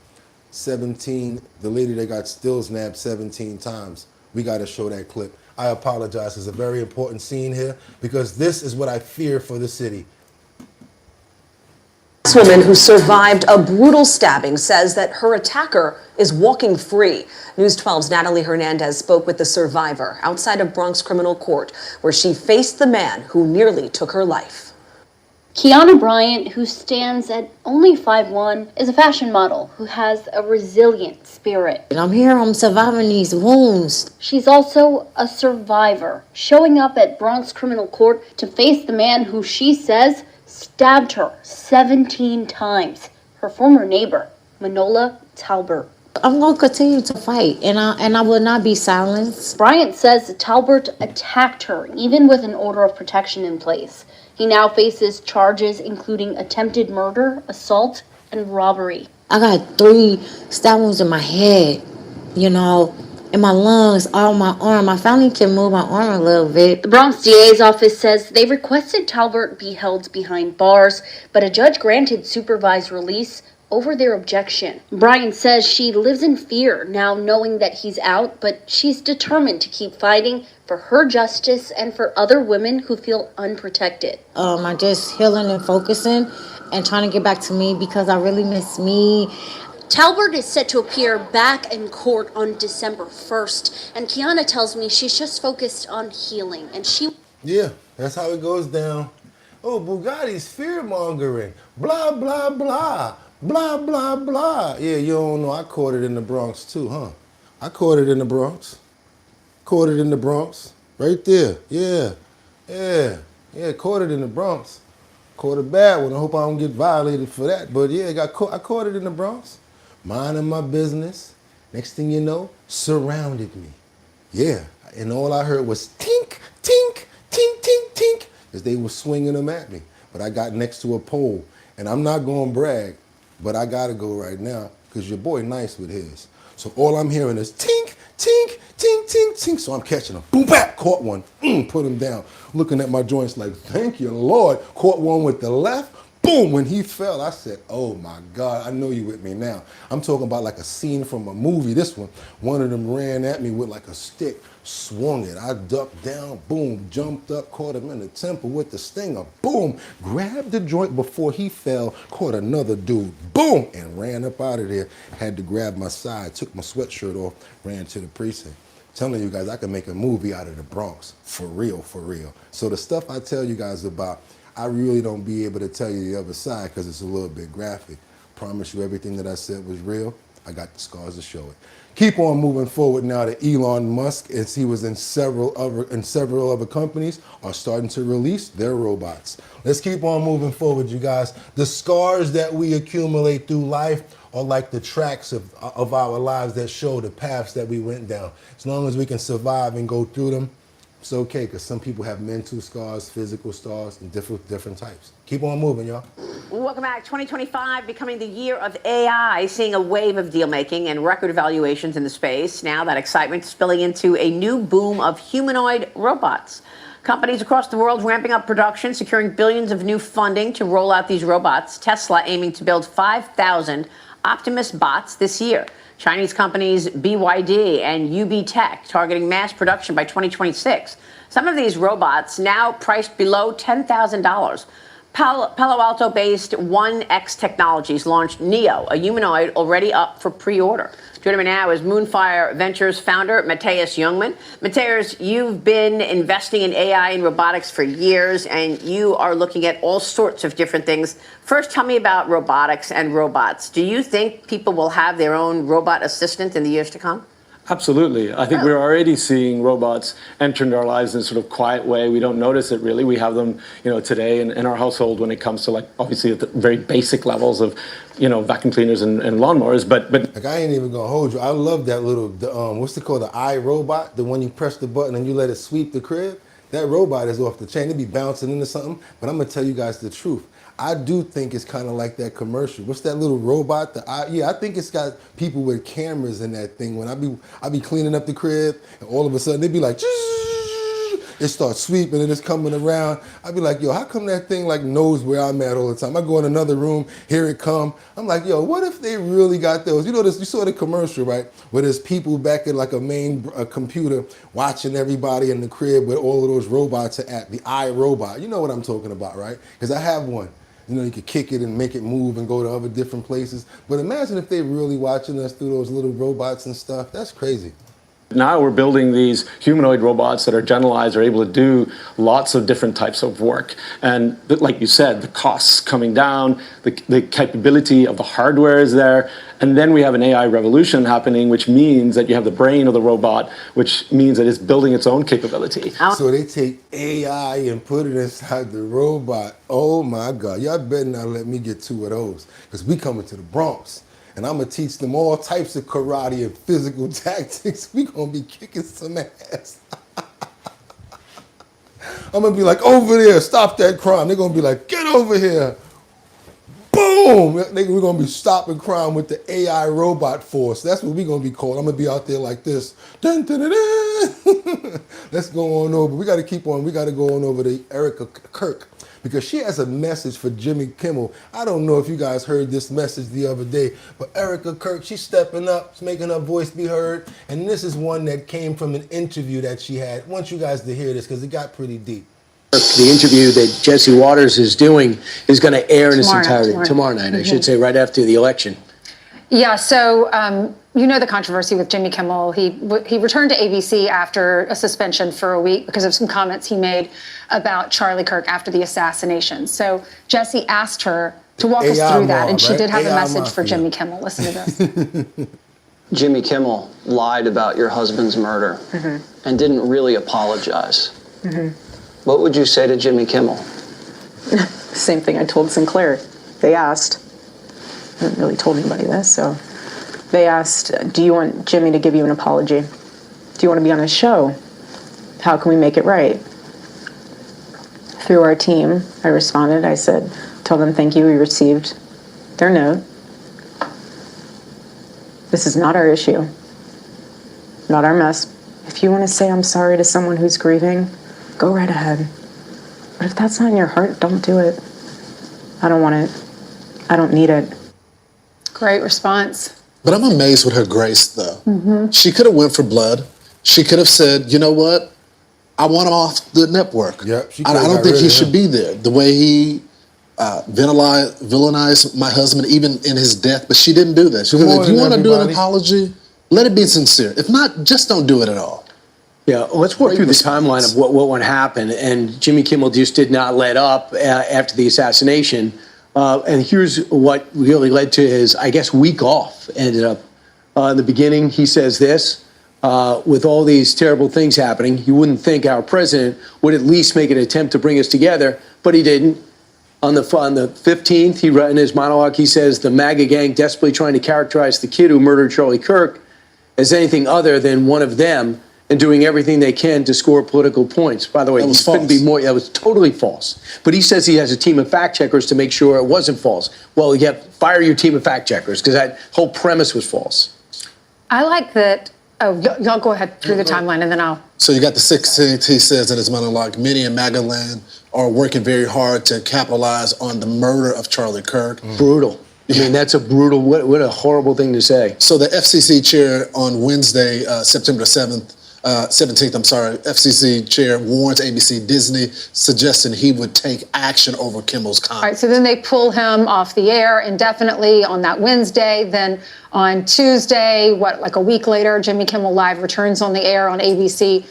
17, the lady that got still snapped 17 times. We got to show that clip. I apologize. It's a very important scene here because this is what I fear for the city. This woman who survived a brutal stabbing says that her attacker is walking free. News 12's Natalie Hernandez spoke with the survivor outside of Bronx Criminal Court, where she faced the man who nearly took her life. Kiana Bryant, who stands at only 5'1", is a fashion model who has a resilient spirit. I'm here, I'm surviving these wounds. She's also a survivor, showing up at Bronx Criminal Court to face the man who she says stabbed her 17 times. Her former neighbor, Manola Talbert. I'm going to continue to fight, and I will not be silenced. Bryant says Talbert attacked her, even with an order of protection in place. He now faces charges including attempted murder, assault, and robbery. I got 3 stab wounds in my head, in my lungs, all my arm. My family can move my arm a little bit. The Bronx DA's office says they requested Talbert be held behind bars, but a judge granted supervised release over their objection. Bryant says she lives in fear now knowing that he's out, but she's determined to keep fighting for her justice and for other women who feel unprotected. I'm just healing and focusing and trying to get back to me because I really miss me. Talbert is set to appear back in court on December 1st, and Kiana tells me she's just focused on healing, and she... Yeah, that's how it goes down. Oh, Bugatti's fear-mongering. Blah, blah, blah. Blah, blah, blah. Yeah, you don't know. I caught it in the Bronx too, huh? I caught it in the Bronx. Caught it in the Bronx. Right there. Yeah. Caught it in the Bronx. Caught a bad one. I hope I don't get violated for that. But yeah, I caught it in the Bronx. Minding my business. Next thing you know, surrounded me. Yeah. And all I heard was tink, tink, tink, tink, tink. As they were swinging them at me. But I got next to a pole. And I'm not going to brag. But I gotta go right now because your boy nice with his. So all I'm hearing is tink, tink, ting, ting, ting. So I'm catching them. Boom, bap, caught one. Put him down. Looking at my joints like, thank you, Lord. Caught one with the left. Boom, when he fell, I said, oh my God, I know you with me now. I'm talking about like a scene from a movie. This one of them ran at me with like a stick, swung it. I ducked down, boom, jumped up, caught him in the temple with the stinger, boom, grabbed the joint before he fell, caught another dude, boom, and ran up out of there. Had to grab my side, took my sweatshirt off, ran to the precinct. Telling you guys I can make a movie out of the Bronx, for real, for real. So the stuff I tell you guys about, I really don't be able to tell you the other side because it's a little bit graphic. Promise you everything that I said was real. I got the scars to show it. Keep on moving forward now to Elon Musk, as he was in several other companies, are starting to release their robots. Let's keep on moving forward, you guys. The scars that we accumulate through life are like the tracks of our lives that show the paths that we went down. As long as we can survive and go through them, it's okay, because some people have mental scars, physical scars, and different types. Keep on moving, y'all. Welcome back. 2025 becoming the year of AI, seeing a wave of deal making and record evaluations in the space. Now that excitement spilling into a new boom of humanoid robots. Companies across the world ramping up production, securing billions of new funding to roll out these robots. Tesla aiming to build 5,000 Optimus bots this year. Chinese companies BYD and UB Tech targeting mass production by 2026. Some of these robots now priced below $10,000. Palo Alto-based 1X Technologies launched Neo, a humanoid already up for pre-order. Joining me now is Moonfire Ventures founder Matthias Jungmann. Matthias, you've been investing in AI and robotics for years, and you are looking at all sorts of different things. First, tell me about robotics and robots. Do you think people will have their own robot assistant in the years to come? Absolutely. I think we're already seeing robots enter into our lives in a sort of quiet way. We don't notice it really. We have them, today in our household when it comes to obviously at the very basic levels of, vacuum cleaners and lawnmowers. But like, I ain't even gonna hold you. I love that little, what's it called, the iRobot, the one you press the button and you let it sweep the crib. That robot is off the chain. It be bouncing into something. But I'm gonna tell you guys the truth. I do think it's kind of like that commercial. What's that little robot? I think it's got people with cameras in that thing. When I be cleaning up the crib, and all of a sudden they be like, it starts sweeping and it's coming around. I be like, yo, how come that thing knows where I'm at all the time? I go in another room, here it come. I'm like, yo, what if they really got those? You saw the commercial, right? Where there's people back at a main computer watching everybody in the crib where all of those robots are at, the iRobot. You know what I'm talking about, right? Because I have one. You could kick it and make it move and go to other different places. But imagine if they're really watching us through those little robots and stuff. That's crazy. now we're building these humanoid robots that are generalized, are able to do lots of different types of work. And like you said, the costs coming down, the capability of the hardware is there. And then we have an AI revolution happening, which means that you have the brain of the robot, which means that it's building its own capability. So they take AI and put it inside the robot. Oh my God, y'all better not let me get two of those, because we coming to the Bronx. And I'm gonna teach them all types of karate and physical tactics. We gonna be kicking some ass. I'm gonna be like, over there, stop that crime. They're gonna be like, get over here. Boom! We're gonna be stopping crime with the AI robot force. That's what we're gonna be called. I'm gonna be out there like this. Dun, dun, dun, dun. Let's go on over. We gotta keep on. We gotta go on over to Erica Kirk, because she has a message for Jimmy Kimmel. I don't know if you guys heard this message the other day, but Erica Kirk, she's stepping up, she's making her voice be heard. And this is one that came from an interview that she had. I want you guys to hear this because it got pretty deep. The interview that Jesse Waters is doing is going to air in its entirety tomorrow night, I should say, right after the election. Yeah, so you know the controversy with Jimmy Kimmel. He returned to ABC after a suspension for a week because of some comments he made about Charlie Kirk after the assassination. So Jesse asked her to walk us through that, and she did have a message for Jimmy Kimmel. Listen to this. Jimmy Kimmel lied about your husband's murder and didn't really apologize. What would you say to Jimmy Kimmel? Same thing I told Sinclair. They asked, I haven't really told anybody this, so they asked, do you want Jimmy to give you an apology? Do you want to be on his show? How can we make it right? Through our team, I responded. I said, tell them thank you, we received their note. This is not our issue, not our mess. If you want to say I'm sorry to someone who's grieving, go right ahead. But if that's not in your heart, don't do it. I don't want it. I don't need it. Great response. But I'm amazed with her grace, though. She could have went for blood. She could have said, you know what? I want him off the network. Yep, I don't think he should be there. The way he villainized my husband, even in his death, but she didn't do that. She said, if you want to do an apology, let it be sincere. If not, just don't do it at all. Yeah, let's walk through the timeline of what happened. And Jimmy Kimmel just did not let up after the assassination. And here's what really led to his, I guess, week off. Ended up in the beginning, he says this. With all these terrible things happening, you wouldn't think our president would at least make an attempt to bring us together, but he didn't. On the 15th, he wrote in his monologue, he says, the MAGA gang desperately trying to characterize the kid who murdered Charlie Kirk as anything other than one of them and doing everything they can to score political points. By the way, That was couldn't be more. That was totally false. But he says he has a team of fact checkers to make sure it wasn't false. Well, you have to fire your team of fact checkers because that whole premise was false. I like that. Oh, y'all go ahead through the timeline and then I'll. So you got the 16th, he says in his monologue, many in MAGA land are working very hard to capitalize on the murder of Charlie Kirk. Brutal. I mean, that's a brutal, what a horrible thing to say. So the FCC chair on Wednesday, September 17th, FCC chair warns ABC Disney, suggesting he would take action over Kimmel's comments. All right, so then they pull him off the air indefinitely on that Wednesday. Then on Tuesday, like a week later, Jimmy Kimmel Live returns on the air on ABC.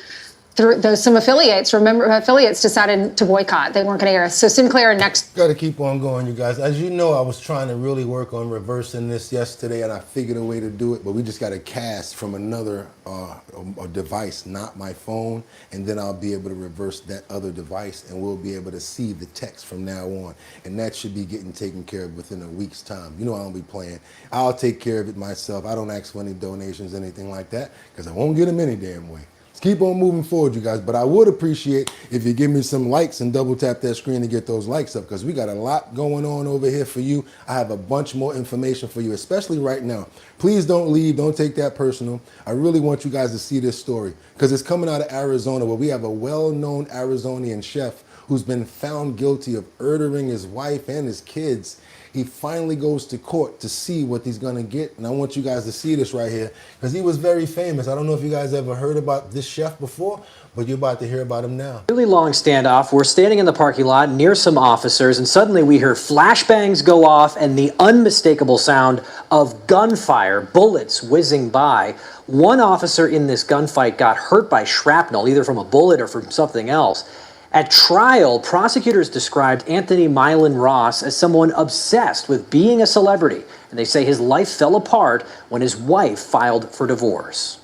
Some affiliates decided to boycott. They weren't going to air. So Sinclair next. Got to keep on going, you guys. As you know, I was trying to really work on reversing this yesterday, and I figured a way to do it. But we just got to cast from another a device, not my phone, and then I'll be able to reverse that other device, and we'll be able to see the text from now on. And that should be getting taken care of within a week's time. You know I don't be playing. I'll take care of it myself. I don't ask for any donations, anything like that, because I won't get them any damn way. Keep on moving forward, you guys. But I would appreciate if you give me some likes and double tap that screen to get those likes up, because we got a lot going on over here for you. I have a bunch more information for you, especially right now. Please don't leave. Don't take that personal. I really want you guys to see this story because it's coming out of Arizona, where we have a well-known Arizonian chef who's been found guilty of murdering his wife and his kids. He finally goes to court to see what he's gonna get. And I want you guys to see this right here because he was very famous. I don't know if you guys ever heard about this chef before, but you're about to hear about him now. Really long standoff. We're standing in the parking lot near some officers, and suddenly we hear flashbangs go off and the unmistakable sound of gunfire, bullets whizzing by. One officer in this gunfight got hurt by shrapnel, either from a bullet or from something else. At trial, prosecutors described Anthony Milan Ross as someone obsessed with being a celebrity, and they say his life fell apart when his wife filed for divorce.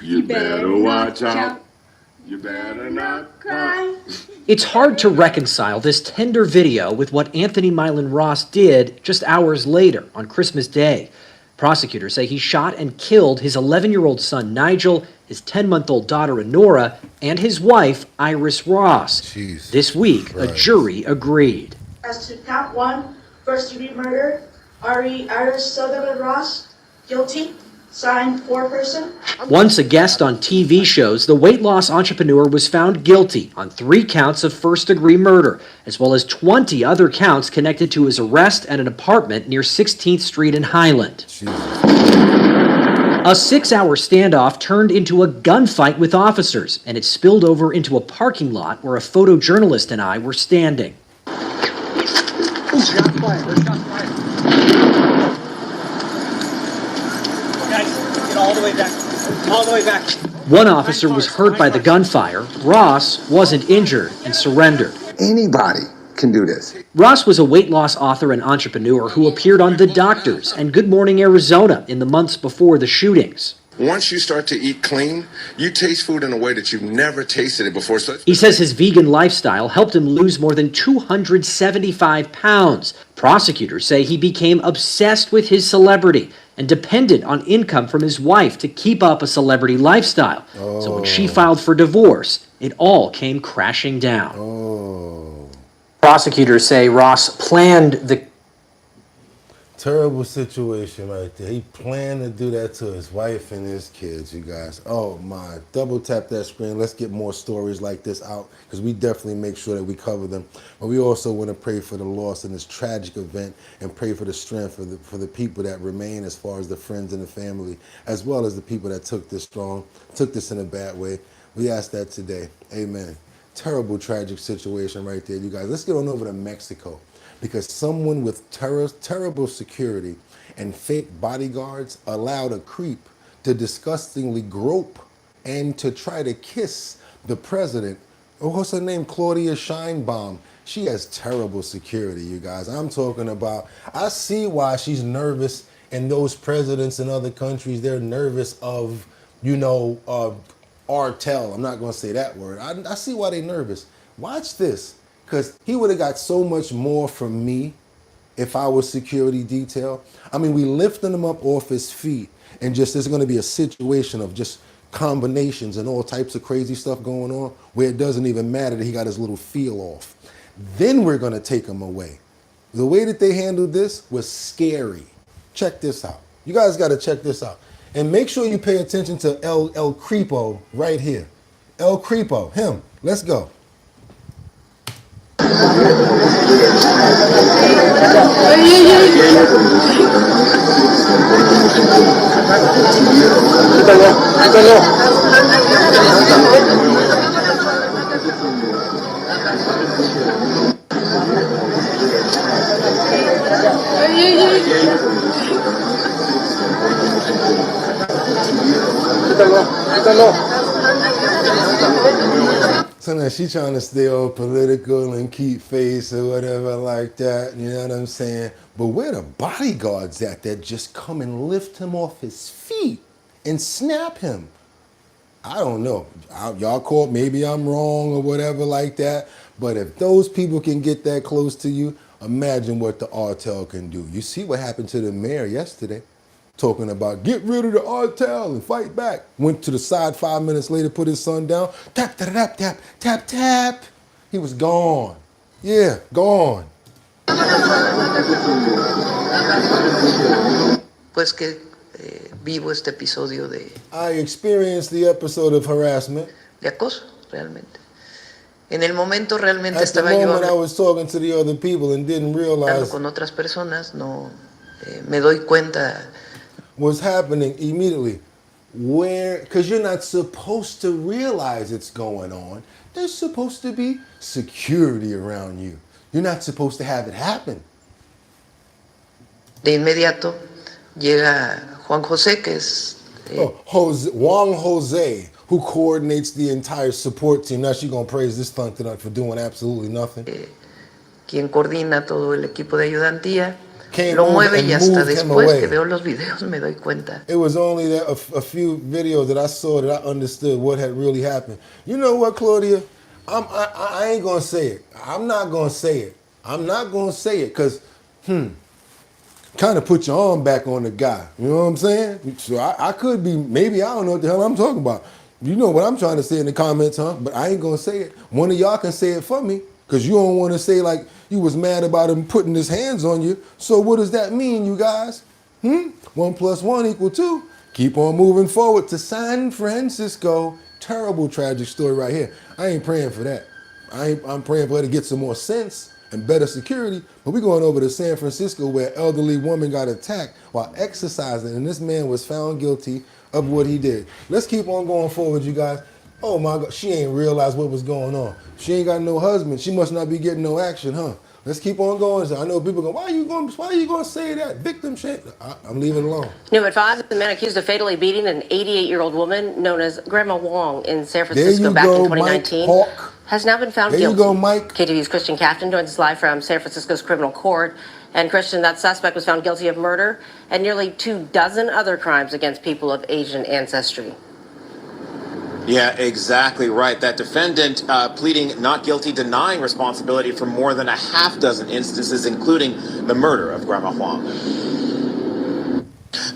You better watch out. You better not cry. It's hard to reconcile this tender video with what Anthony Milan Ross did just hours later on Christmas Day. Prosecutors say he shot and killed his 11-year-old son Nigel, his 10-month-old daughter Honora, and his wife Iris Ross. Jeez. This week, a jury agreed. As to count 1, first-degree murder, Iris Sutherland Ross, guilty. Signed, foreperson. Once a guest on TV shows, the weight loss entrepreneur was found guilty on 3 counts of first-degree murder, as well as 20 other counts connected to his arrest at an apartment near 16th Street in Highland. A 6-hour standoff turned into a gunfight with officers, and it spilled over into a parking lot where a photojournalist and I were standing. Shot fired. Shot fired. Get all the way back. All the way back. One officer was hurt by the gunfire. Ross wasn't injured and surrendered. Anybody can do this. Ross was a weight loss author and entrepreneur who appeared on The Doctors and Good Morning Arizona in the months before the shootings. Once you start to eat clean, you taste food in a way that you've never tasted it before. So He says his vegan lifestyle helped him lose more than 275 pounds. Prosecutors say he became obsessed with his celebrity and dependent on income from his wife to keep up a celebrity lifestyle. So when she filed for divorce, it all came crashing down. Prosecutors say Ross planned the... Terrible situation right there. He planned to do that to his wife and his kids, you guys. Oh my. Double tap that screen. Let's get more stories like this out because we definitely make sure that we cover them. But we also want to pray for the loss in this tragic event and pray for the strength for the people that remain as far as the friends and the family, as well as the people that took this in a bad way. We ask that today. Amen. Terrible, tragic situation right there, you guys. Let's get on over to Mexico. Because someone with terrible security and fake bodyguards allowed a creep to disgustingly grope and to try to kiss the president. What's her name? Claudia Scheinbaum. She has terrible security, you guys. I'm talking about, I see why she's nervous, and those presidents in other countries, they're nervous of, Artel. I'm not going to say that word. I see why they're nervous. Watch this. Because he would have got so much more from me if I was security detail. I mean, we lifting him up off his feet and just there's going to be a situation of just combinations and all types of crazy stuff going on where it doesn't even matter that he got his little feel off. Then we're going to take him away. The way that they handled this was scary. Check this out. You guys got to check this out. And make sure you pay attention to El Creepo right here. El Creepo, him. Let's go. Sometimes she trying to stay all political and keep face or whatever like that, you know what I'm saying? But where the bodyguards at that just come and lift him off his feet and snap him? I don't know. Y'all caught, maybe I'm wrong or whatever like that. But if those people can get that close to you, imagine what the Artel can do. You see what happened to the mayor yesterday. Talking about get rid of the Artel and fight back. Went to the side 5 minutes later, put his son down. Tap, tap, tap, tap, tap, tap. He was gone. Yeah, gone. Pues que vivo este episodio de... I experienced the episode of harassment. De acoso, realmente. En el momento realmente At the estaba yo moment I was talking to the other people and didn't realize con otras personas, no me doy cuenta. What's happening immediately. Because you're not supposed to realize it's going on. There's supposed to be security around you. You're not supposed to have it happen. De inmediato llega Juan José, que es... Juan Jose, who coordinates the entire support team. Now she's going to praise this thunk tonight for doing absolutely nothing. Quien coordina todo el equipo de ayudantía. Lo mueve y hasta después que veo los videos me doy cuenta. It was only that a few videos that I saw that I understood what had really happened. You know what, Claudia? I ain't going to say it. I'm not going to say it. I'm not going to say it because, kind of put your arm back on the guy. You know what I'm saying? So I could be, maybe I don't know what the hell I'm talking about. You know what I'm trying to say in the comments, huh? But I ain't going to say it. One of y'all can say it for me. Because you don't want to say like you was mad about him putting his hands on you. So what does that mean, you guys? 1 + 1 = 2. Keep on moving forward to San Francisco. Terrible, tragic story right here. I ain't praying for that. I'm praying for her to get some more sense and better security. But we're going over to San Francisco where an elderly woman got attacked while exercising. And this man was found guilty of what he did. Let's keep on going forward, you guys. Oh my God, she ain't realized what was going on. She ain't got no husband. She must not be getting no action, huh? Let's keep on going. I know people go, why are you going to say that? Victim shame. I'm leaving it alone. New at 5, the man accused of fatally beating an 88-year-old woman known as Grandma Wong in San Francisco back in 2019 has now been found guilty. There you go, Mike. KTV's Christian Captain joins us live from San Francisco's criminal court. And Christian, that suspect was found guilty of murder and nearly 24 other crimes against people of Asian ancestry. Yeah, exactly right. That defendant pleading not guilty, denying responsibility for more than a half dozen instances, including the murder of Grandma Huang.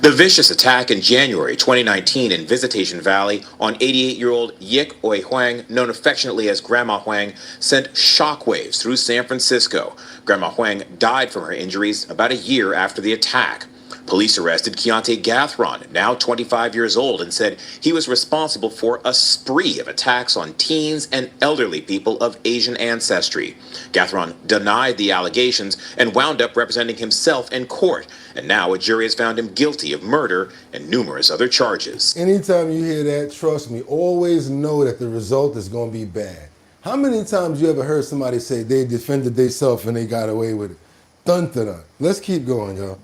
The vicious attack in January 2019 in Visitation Valley on 88-year-old Yik Oi Huang, known affectionately as Grandma Huang, sent shockwaves through San Francisco. Grandma Huang died from her injuries about a year after the attack. Police arrested Keontae Gathron, now 25 years old, and said he was responsible for a spree of attacks on teens and elderly people of Asian ancestry. Gathron denied the allegations and wound up representing himself in court, and now a jury has found him guilty of murder and numerous other charges. Anytime you hear that, trust me, always know that the result is going to be bad. How many times you ever heard somebody say they defended themselves and they got away with it? Dun dun dun. Let's keep going, y'all.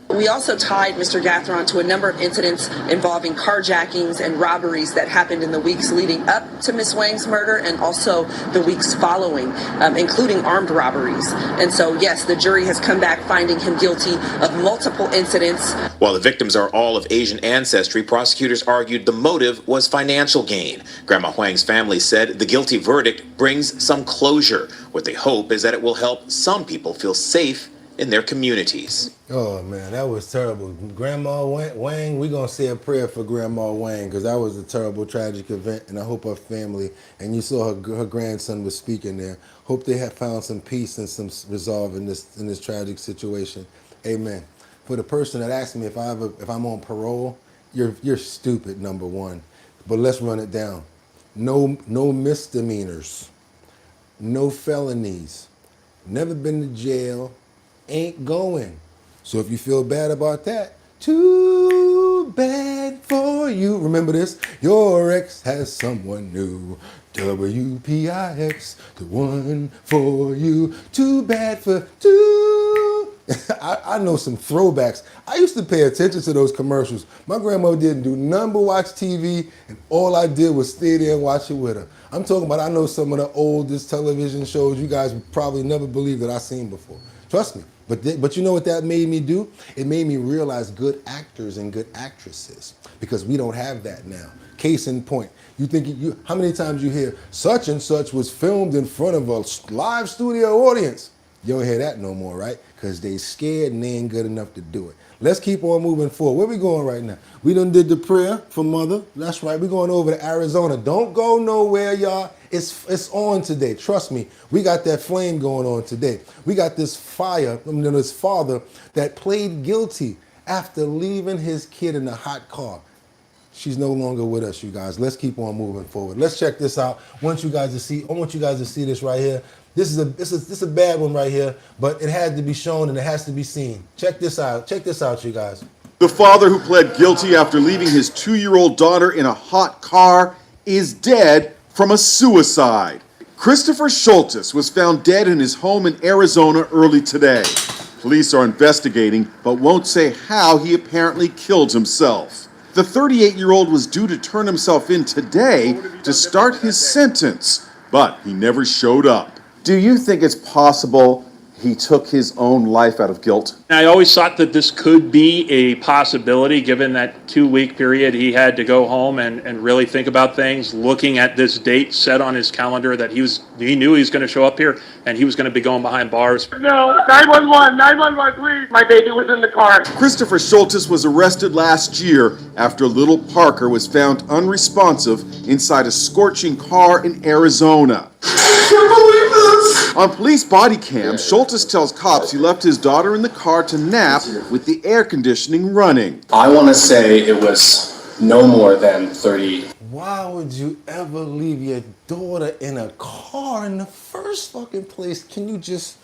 We also tied Mr. Gathron to a number of incidents involving carjackings and robberies that happened in the weeks leading up to Ms. Wang's murder and also the weeks following, including armed robberies. And so, yes, the jury has come back finding him guilty of multiple incidents. While the victims are all of Asian ancestry, prosecutors argued the motive was financial gain. Grandma Huang's family said the guilty verdict brings some closure. What they hope is that it will help some people feel safe in their communities. Oh man, that was terrible. Grandma Wang, we're gonna say a prayer for Grandma Wang because that was a terrible, tragic event, and I hope her family, and you saw her grandson was speaking there, hope they have found some peace and some resolve in this tragic situation. Amen. For the person that asked me if I'm on parole, you're stupid, number one. But let's run it down. No misdemeanors, no felonies, never been to jail, ain't going. So if you feel bad about that, too bad for you. Remember this, your ex has someone new. WPIX, the one for you. Too bad for two. I know some throwbacks. I used to pay attention to those commercials. My grandma didn't do nothing but watch TV, and all I did was stay there and watch it with her. I'm talking about, I know some of the oldest television shows you guys probably never believed that I've seen before. Trust me. But you know what that made me do? It made me realize good actors and good actresses, because we don't have that now. Case in point, how many times you hear such and such was filmed in front of a live studio audience? You don't hear that no more, right? Because they scared and they ain't good enough to do it. Let's keep on moving forward. Where we going right now? We done did the prayer for mother. That's right. We're going over to Arizona. Don't go nowhere, y'all. It's on today. Trust me. We got that flame going on today. We got this this father that pleaded guilty after leaving his kid in a hot car. She's no longer with us, you guys. Let's keep on moving forward. Let's check this out. I want you guys to see this right here. This is a bad one right here, but it had to be shown and it has to be seen. Check this out. Check this out, you guys. The father who pled guilty after leaving his 2-year-old daughter in a hot car is dead from a suicide. Christopher Schultes was found dead in his home in Arizona early today. Police are investigating, but won't say how he apparently killed himself. The 38-year-old was due to turn himself in today to start his sentence, but he never showed up. Do you think it's possible he took his own life out of guilt? I always thought that this could be a possibility, given that 2-week period he had to go home and really think about things, looking at this date set on his calendar that he knew he was going to show up here and he was going to be going behind bars. No, 911, please. My baby was in the car. Christopher Schultes was arrested last year after little Parker was found unresponsive inside a scorching car in Arizona. I can't believe this! On police body cam, Schultes tells cops he left his daughter in the car to nap with the air conditioning running. I want to say it was no more than 30. Why would you ever leave your daughter in a car in the first fucking place? Can you just...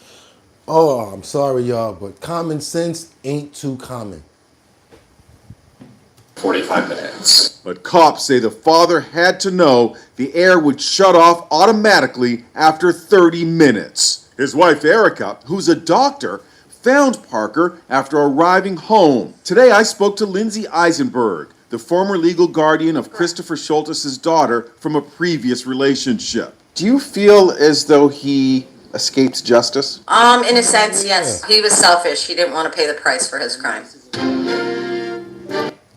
Oh, I'm sorry, y'all, but common sense ain't too common. 45 minutes. But cops say the father had to know the air would shut off automatically after 30 minutes. His wife, Erica, who's a doctor, found Parker after arriving home. Today I spoke to Lindsay Eisenberg, the former legal guardian of Christopher Schultes' daughter from a previous relationship. Do you feel as though he escaped justice? In a sense, yes. He was selfish. He didn't want to pay the price for his crime.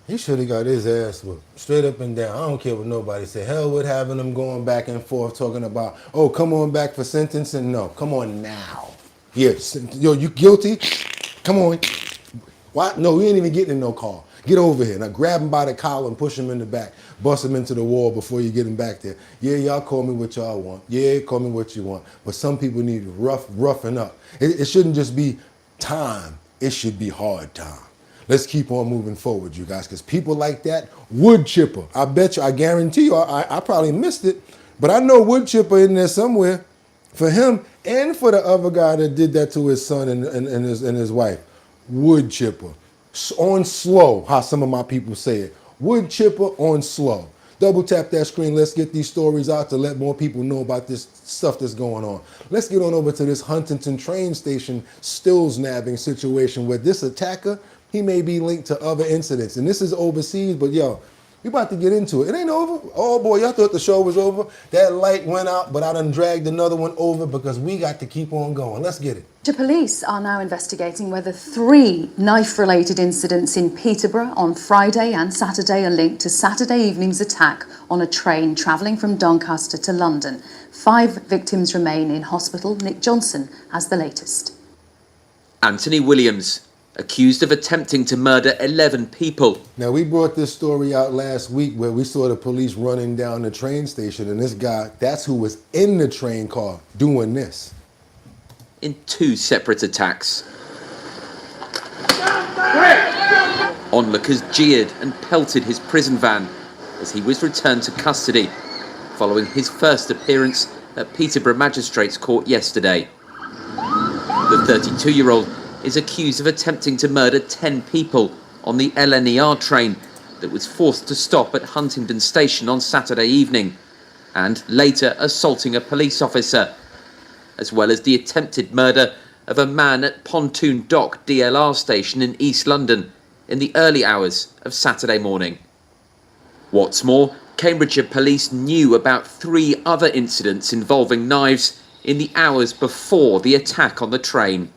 He should have got his ass whooped, straight up and down. I don't care what nobody say. Hell with having them going back and forth talking about, oh, come on back for sentencing. No, come on now. Yes, yo, you guilty? Come on. Why? No, we ain't even getting in no car. Get over here. Now grab him by the collar and push him in the back. Bust him into the wall before you get him back there. Yeah, y'all call me what y'all want. Yeah, call me what you want. But some people need roughing up. It shouldn't just be time. It should be hard time. Let's keep on moving forward, you guys, because people like that, wood chipper. I bet you, I guarantee you, I probably missed it, but I know wood chipper in there somewhere for him and for the other guy that did that to his son and his wife. Wood chipper. On slow, how some of my people say it. Wood chipper on slow. Double tap that screen. Let's get these stories out to let more people know about this stuff that's going on. Let's get on over to this Huntington train station stills nabbing situation where this attacker, he may be linked to other incidents. And this is overseas, but yo, we about to get into it. It ain't over. Oh boy, y'all thought the show was over. That light went out, but I done dragged another one over because we got to keep on going. Let's get it. The police are now investigating whether 3 knife-related incidents in Peterborough on Friday and Saturday are linked to Saturday evening's attack on a train travelling from Doncaster to London. 5 victims remain in hospital. Nick Johnson has the latest. Anthony Williams, accused of attempting to murder 11 people. Now, we brought this story out last week where we saw the police running down the train station, and this guy, that's who was in the train car doing this. In 2 separate attacks. Onlookers jeered and pelted his prison van as he was returned to custody following his first appearance at Peterborough Magistrates Court yesterday. The 32-year-old is accused of attempting to murder 10 people on the LNER train that was forced to stop at Huntingdon Station on Saturday evening, and later assaulting a police officer, as well as the attempted murder of a man at Pontoon Dock DLR station in East London in the early hours of Saturday morning. What's more, Cambridgeshire police knew about 3 other incidents involving knives in the hours before the attack on the train.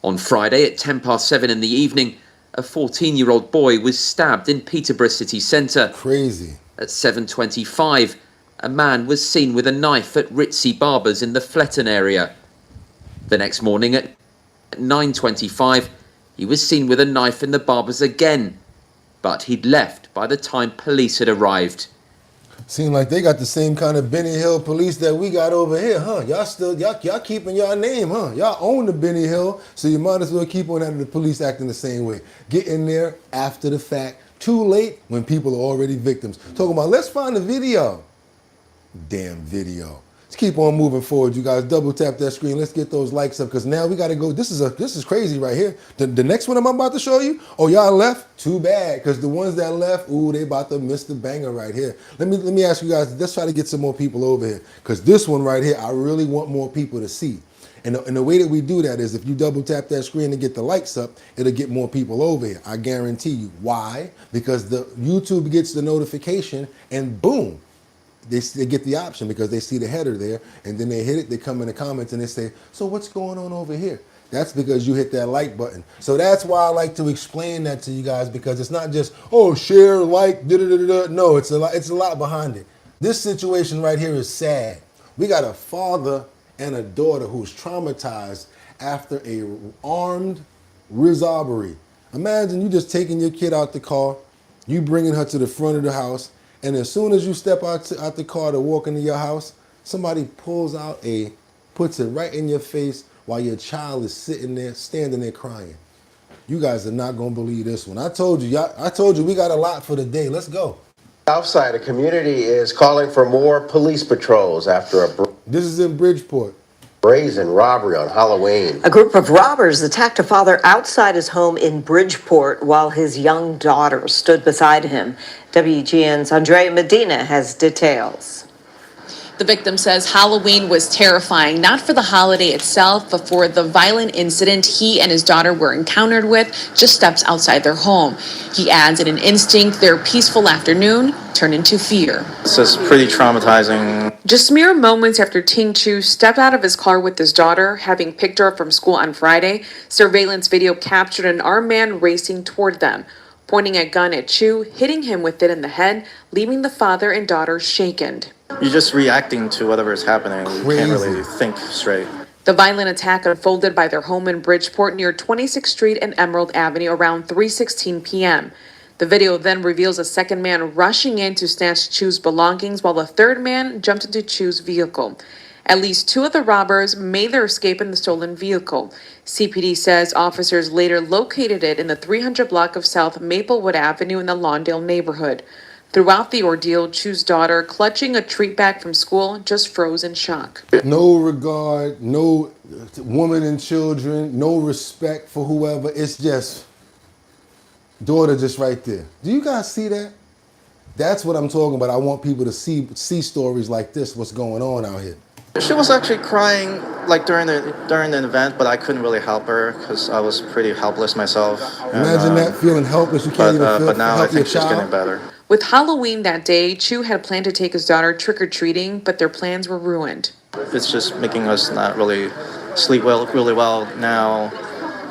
On Friday at 7:10 in the evening, a 14-year-old boy was stabbed in Peterborough city centre. Crazy. At 7:25, a man was seen with a knife at Ritzy Barbers in the Fletton area. The next morning at 9:25, he was seen with a knife in the Barbers again, but he'd left by the time police had arrived. Seem like they got the same kind of Benny Hill police that we got over here, huh? Y'all keeping y'all name, huh? Y'all own the Benny Hill, so you might as well keep on having the police acting the same way. Get in there after the fact, too late when people are already victims. Talking about, let's find the video. Damn video. Let's keep on moving forward, you guys. Double tap that screen. Let's get those likes up, because now we got to go. This is crazy right here. The next one I'm about to show you, oh, y'all left? Too bad, because the ones that left, ooh, they about to miss the banger right here. Let me ask you guys, let's try to get some more people over here, because this one right here, I really want more people to see. And the way that we do that is if you double tap that screen and get the likes up, it'll get more people over here. I guarantee you. Why? Because the YouTube gets the notification and boom, they get the option because they see the header there, and then they hit it, they come in the comments and they say, so what's going on over here? That's because you hit that like button. So that's why I like to explain that to you guys, because it's not just, oh, share, like, da-da-da-da-da. No, it's a lot behind it. This situation right here is sad. We got a father and a daughter who's traumatized after a armed robbery. Imagine you just taking your kid out the car, you bringing her to the front of the house, and as soon as you step out the car to walk into your house, somebody puts it right in your face while your child is sitting there, standing there crying. You guys are not gonna believe this one. I told you we got a lot for the day. Let's go. Outside, a community is calling for more police patrols after This is in Bridgeport. Brazen robbery on Halloween. A group of robbers attacked a father outside his home in Bridgeport while his young daughter stood beside him. WGN's Andrea Medina has details. The victim says Halloween was terrifying, not for the holiday itself, but for the violent incident he and his daughter were encountered with just steps outside their home. He adds, in an instinct, their peaceful afternoon turned into fear. This is pretty traumatizing. Just mere moments after Ting Chu stepped out of his car with his daughter, having picked her up from school on Friday, surveillance video captured an armed man racing toward them, pointing a gun at Chu, hitting him with it in the head, leaving the father and daughter shaken. You're just reacting to whatever is happening. Crazy. You can't really think straight. The violent attack unfolded by their home in Bridgeport near 26th Street and Emerald Avenue around 3:16 p.m. The video then reveals a second man rushing in to snatch Chu's belongings while the third man jumped into Chu's vehicle. At least 2 of the robbers made their escape in the stolen vehicle. CPD says officers later located it in the 300 block of South Maplewood Avenue in the Lawndale neighborhood. Throughout the ordeal, Chu's daughter, clutching a treat bag from school, just froze in shock. No regard, no woman and children, no respect for whoever. It's just daughter just right there. Do you guys see that? That's what I'm talking about. I want people to see stories like this, what's going on out here. She was actually crying like during the event, but I couldn't really help her because I was pretty helpless myself. Imagine that, feeling helpless. You can't even feel. But now I think she's getting better. With Halloween that day, Chu had planned to take his daughter trick-or-treating, but their plans were ruined. It's just making us not really sleep really well now.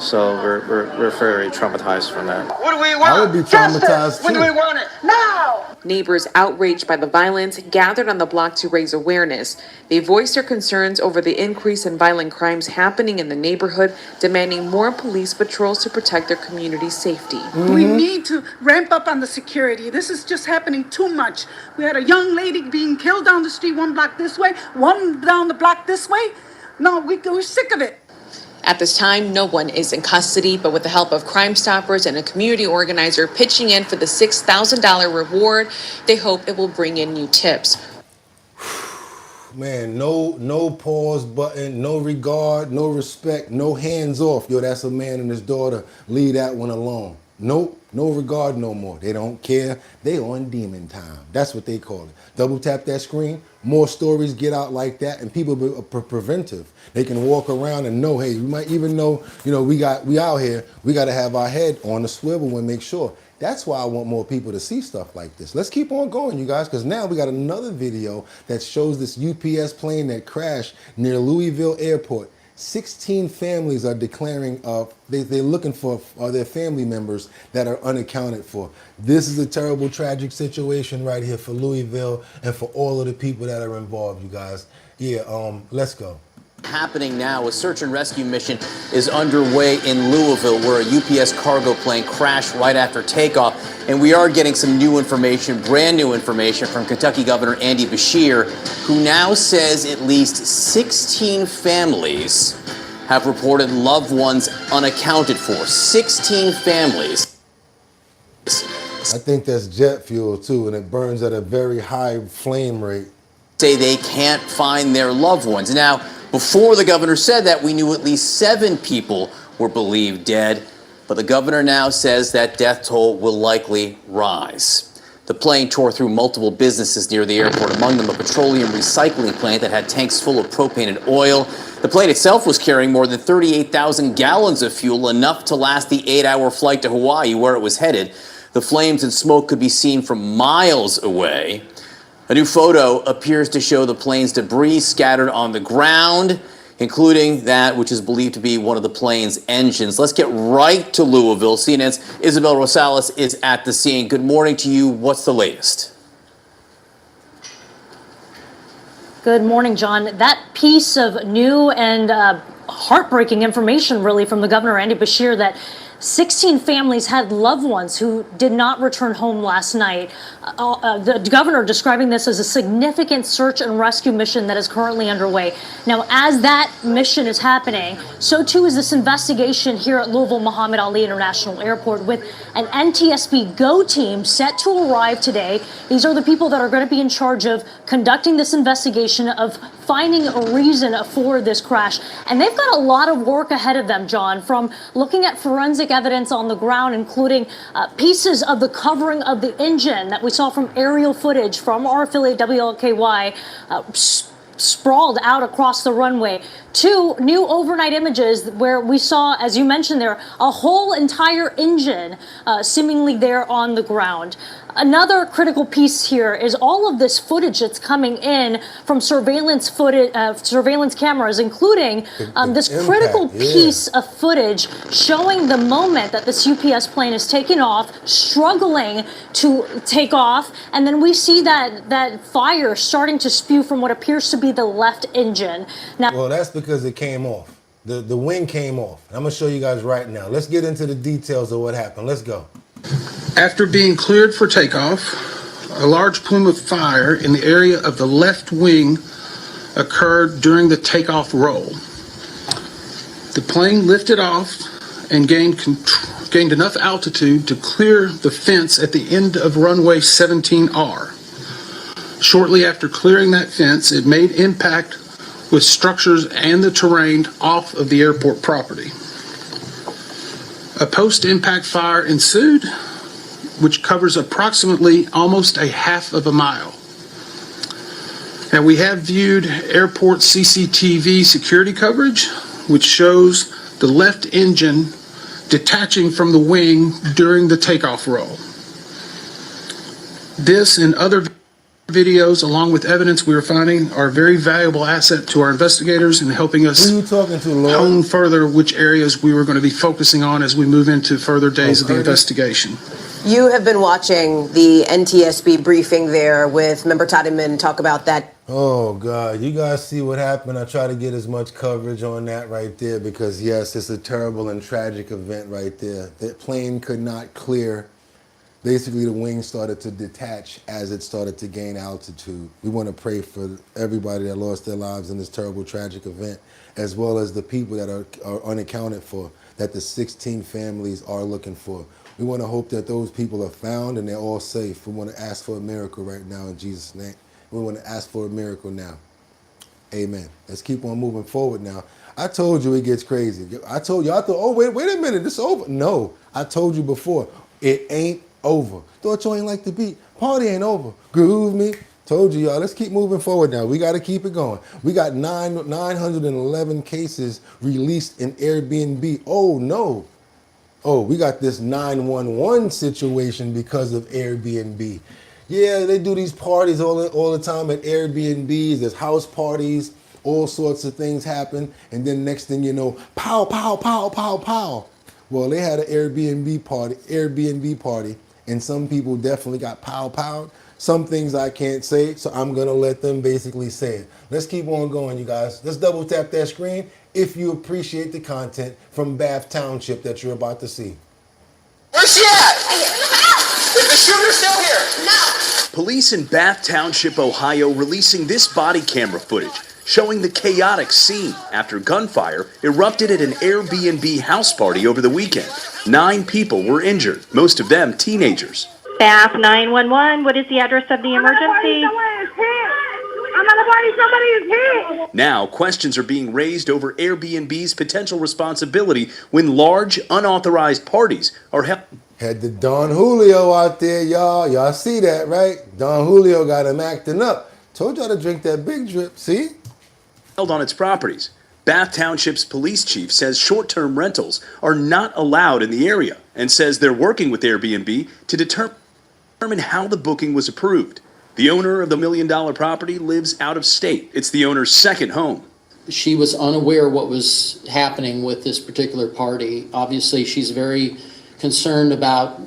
So we're very traumatized from that. What do we want? I would be traumatized too. When do we want it? Now! Neighbors outraged by the violence gathered on the block to raise awareness. They voiced their concerns over the increase in violent crimes happening in the neighborhood, demanding more police patrols to protect their community's safety. We need to ramp up on the security. This is just happening too much. We had a young lady being killed down the street, 1 block this way, 1 down the block this way. No, we're sick of it. At this time, no one is in custody, but with the help of Crime Stoppers and a community organizer pitching in for the $6,000 reward, they hope it will bring in new tips. Man, no pause button, no regard, no respect, no hands off. Yo, that's a man and his daughter. Leave that one alone. Nope, no regard no more. They don't care. They on demon time. That's what they call it. Double tap that screen. More stories get out like that, and people are preventive. They can walk around and know, hey, we might even know, we out here. We got to have our head on the swivel and make sure. That's why I want more people to see stuff like this. Let's keep on going, you guys, because now we got another video that shows this UPS plane that crashed near Louisville Airport. 16 families are declaring they're looking for their family members that are unaccounted for. This is a terrible, tragic situation right here for Louisville and for all of the people that are involved, you guys. Yeah, let's go. Happening now, a search and rescue mission is underway in Louisville where a UPS cargo plane crashed right after takeoff. And we are getting some new information, brand new information from Kentucky Governor Andy Beshear, who now says at least 16 families have reported loved ones unaccounted for. 16 families. I think that's jet fuel too, and it burns at a very high flame rate. Say they can't find their loved ones. Now, before the governor said that, we knew at least 7 people were believed dead, but the governor now says that death toll will likely rise. The plane tore through multiple businesses near the airport, among them a petroleum recycling plant that had tanks full of propane and oil. The plane itself was carrying more than 38,000 gallons of fuel, enough to last the 8-hour flight to Hawaii, where it was headed. The flames and smoke could be seen from miles away. A new photo appears to show the plane's debris scattered on the ground, including that which is believed to be one of the plane's engines. Let's get right to Louisville. CNN's Isabel Rosales is at the scene. Good morning to you. What's the latest? Good morning, John. That piece of new and heartbreaking information, really, from the governor, Andy Beshear, that 16 families had loved ones who did not return home last night. The governor describing this as a significant search and rescue mission that is currently underway. Now, as that mission is happening, so too is this investigation here at Louisville Muhammad Ali International Airport with an NTSB GO team set to arrive today. These are the people that are going to be in charge of conducting this investigation, of finding a reason for this crash. And they've got a lot of work ahead of them, John, from looking at forensic evidence on the ground, including pieces of the covering of the engine that we saw from aerial footage from our affiliate WLKY sprawled out across the runway, to new overnight images where we saw, as you mentioned there, a whole entire engine seemingly there on the ground. Another critical piece here is all of this footage that's coming in from surveillance footage, surveillance cameras, including this critical piece of footage showing the moment that this UPS plane is taking off, struggling to take off, and then we see that fire starting to spew from what appears to be the left engine. Now, well, that's because it came off. The wing came off. I'm gonna show you guys right now. Let's get into the details of what happened. Let's go. After being cleared for takeoff, a large plume of fire in the area of the left wing occurred during the takeoff roll. The plane lifted off and gained enough altitude to clear the fence at the end of runway 17R. Shortly after clearing that fence, it made impact with structures and the terrain off of the airport property. A post-impact fire ensued, which covers approximately almost a half of a mile. Now, we have viewed airport CCTV security coverage, which shows the left engine detaching from the wing during the takeoff roll. This and other videos, along with evidence we are finding, are a very valuable asset to our investigators in helping us hone further which areas we were going to be focusing on as we move into further days of the investigation. You have been watching the NTSB briefing there with Member Toddyman talk about that. Oh, God. You guys see what happened? I try to get as much coverage on that right there because, yes, it's a terrible and tragic event right there. That plane could not clear. Basically, the wing started to detach as it started to gain altitude. We want to pray for everybody that lost their lives in this terrible, tragic event, as well as the people that are unaccounted for, that the 16 families are looking for. We want to hope that those people are found and they're all safe. We want to ask for a miracle right now in Jesus' name. We want to ask for a miracle now. Amen. Let's keep on moving forward now. I told you it gets crazy. I told you, I thought, oh, wait a minute, it's over. No, I told you before, it ain't over. Thought you ain't like the beat. Party ain't over. Groove me. Told you, y'all. Let's keep moving forward now. We got to keep it going. We got 911 cases released in Airbnb. Oh, no. Oh, we got this 911 situation because of Airbnb. Yeah, they do these parties all the time at Airbnbs. There's house parties. All sorts of things happen. And then next thing you know, pow, pow, pow, pow, pow. Well, they had an Airbnb party, and some people definitely got pow-powed. Some things I can't say, so I'm going to let them basically say it. Let's keep on going, you guys. Let's double tap that screen if you appreciate the content from Bath Township that you're about to see. Where's she at? Is the shooter still here? No. Police in Bath Township, Ohio, releasing this body camera footage showing the chaotic scene after gunfire erupted at an Airbnb house party over the weekend. 9 people were injured, most of them teenagers. Bath 911, what is the address of the emergency? Somebody is hit. Now, questions are being raised over Airbnb's potential responsibility when large, unauthorized parties are held. Had the Don Julio out there, y'all. Y'all see that, right? Don Julio got him acting up. Told y'all to drink that big drip, see? Held on its properties. Bath Township's police chief says short-term rentals are not allowed in the area and says they're working with Airbnb to determine how the booking was approved. The owner of the $1 million property lives out of state. It's the owner's second home. She was unaware what was happening with this particular party. Obviously, she's very concerned about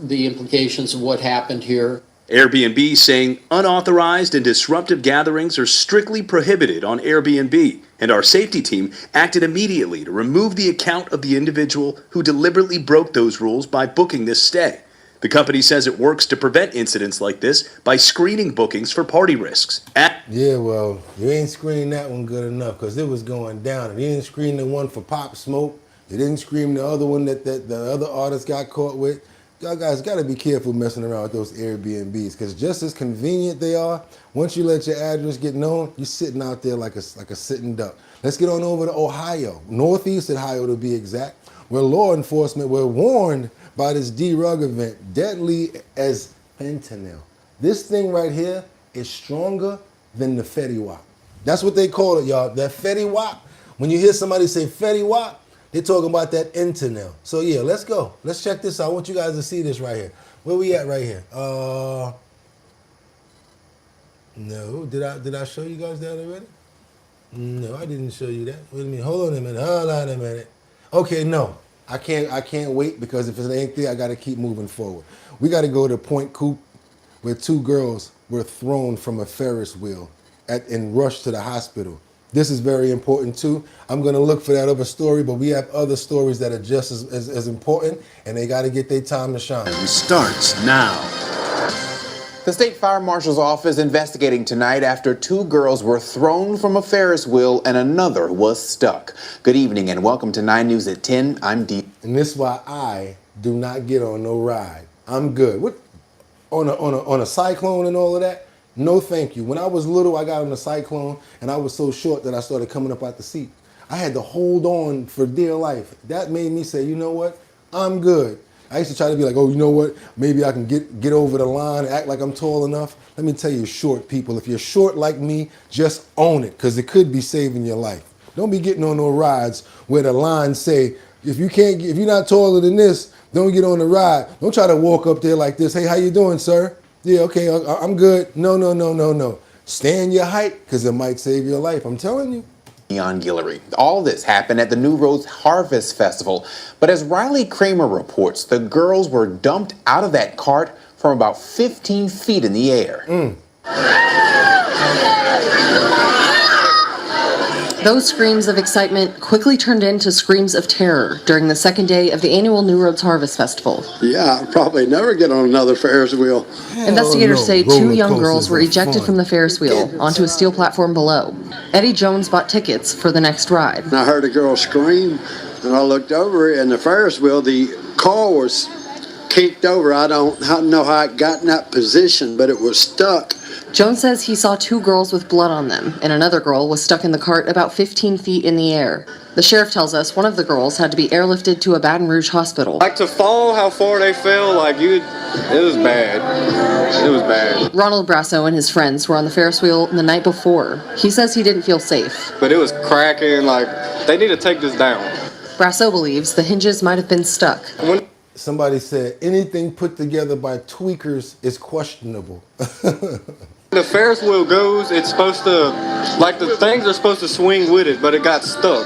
the implications of what happened here. Airbnb saying unauthorized and disruptive gatherings are strictly prohibited on Airbnb, and our safety team acted immediately to remove the account of the individual who deliberately broke those rules by booking this stay. The company says it works to prevent incidents like this by screening bookings for party risks. Yeah, well, you ain't screening that one good enough because it was going down. You didn't screen the one for Pop Smoke. You didn't screen the other one that the other artist got caught with. Y'all guys got to be careful messing around with those Airbnbs because just as convenient they are, once you let your address get known, you're sitting out there like a sitting duck. Let's get on over to Ohio, Northeast Ohio to be exact, where law enforcement were warned by this D-Rug event, deadly as fentanyl. This thing right here is stronger than the Fetty Wap. That's what they call it, y'all. That Fetty Wap. When you hear somebody say Fetty Wap, they're talking about that fentanyl. So yeah, let's go. Let's check this out. I want you guys to see this right here. Where we at right here? No. Did I show you guys that already? No, I didn't show you that. Wait a minute. Hold on a minute. Okay, no. I can't wait because if it ain't there, I got to keep moving forward. We got to go to Point Coupe where 2 girls were thrown from a Ferris wheel and rushed to the hospital. This is very important too. I'm going to look for that other story, but we have other stories that are just as important, and they got to get their time to shine. It starts now. The State Fire Marshal's office investigating tonight after 2 girls were thrown from a Ferris wheel and another was stuck. Good evening and welcome to 9 News at 10. I'm Dee. And this is why I do not get on no ride. I'm good. What on a cyclone and all of that? No, thank you. When I was little, I got on a cyclone and I was so short that I started coming up out the seat. I had to hold on for dear life. That made me say, you know what? I'm good. I used to try to be like, oh, you know what? Maybe I can get over the line, act like I'm tall enough. Let me tell you, short people, if you're short like me, just own it, because it could be saving your life. Don't be getting on no rides where the lines say, if you're not taller than this, don't get on the ride. Don't try to walk up there like this. Hey, how you doing, sir? Yeah, okay, I'm good. No. Stand your height, because it might save your life. I'm telling you. Neon Guillory. All this happened at the New Roads Harvest Festival. But as Riley Kramer reports, the girls were dumped out of that cart from about 15 feet in the air. Those screams of excitement quickly turned into screams of terror during the second day of the annual New Roads Harvest Festival. Yeah, I'll probably never get on another Ferris wheel. Investigators say 2 young girls were ejected from the Ferris wheel onto a steel platform below. Eddie Jones bought tickets for the next ride. And I heard a girl scream, and I looked over, and the Ferris wheel, the car was kicked over. I don't know how it got in that position, but it was stuck. Jones says he saw 2 girls with blood on them, and another girl was stuck in the cart about 15 feet in the air. The sheriff tells us one of the girls had to be airlifted to a Baton Rouge hospital. Like to fall, how far they fell, it was bad. It was bad. Ronald Brasso and his friends were on the Ferris wheel the night before. He says he didn't feel safe. But it was cracking, they need to take this down. Brasso believes the hinges might have been stuck. Somebody said anything put together by tweakers is questionable. The Ferris wheel goes, it's supposed to, the things are supposed to swing with it, but it got stuck.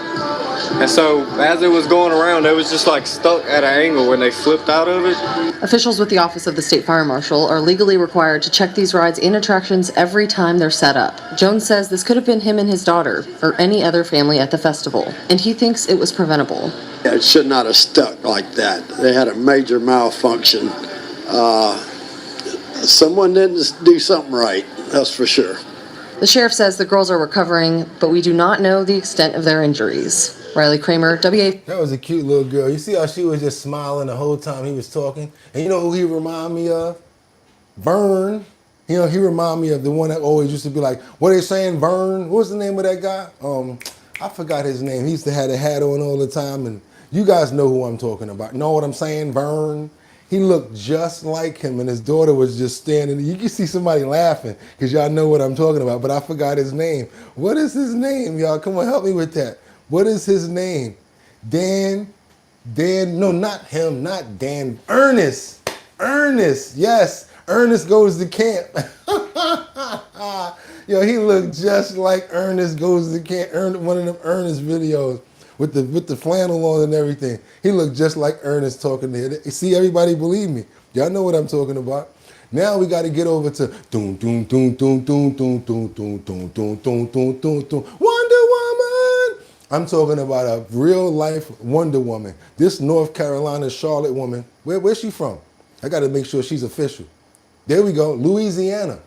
And so, as it was going around, it was just stuck at an angle when they flipped out of it. Officials with the Office of the State Fire Marshal are legally required to check these rides in attractions every time they're set up. Jones says this could have been him and his daughter, or any other family at the festival, and he thinks it was preventable. It should not have stuck like that. They had a major malfunction. Someone didn't do something right, that's for sure. The sheriff says the girls are recovering, but we do not know the extent of their injuries. Riley Kramer, WA. That was a cute little girl. You see how she was just smiling the whole time he was talking? And you know who he remind me of? Vern. You know, he remind me of the one that always used to be like, what are they saying, Vern? What's the name of that guy? I forgot his name. He used to have a hat on all the time, and you guys know who I'm talking about. Know what I'm saying, Vern? He looked just like him, and his daughter was just standing. You can see somebody laughing because y'all know what I'm talking about, but I forgot his name. What is his name, y'all? Come on, help me with that. What is his name? Dan, no, not him, not Dan. Ernest, yes. Ernest Goes to Camp. Yo, he looked just like Ernest Goes to Camp, one of them Ernest videos. With the flannel on and everything. He looked just like Ernest talking there. See, everybody believe me. Y'all know what I'm talking about. Now we got to get over to doom doom doom doom doom doom doom doom doom doom doom doom doom doom Wonder Woman. I'm talking about a real life Wonder Woman. This North Carolina Charlotte woman. Where's she from? I got to make sure she's official. There we go, Louisiana.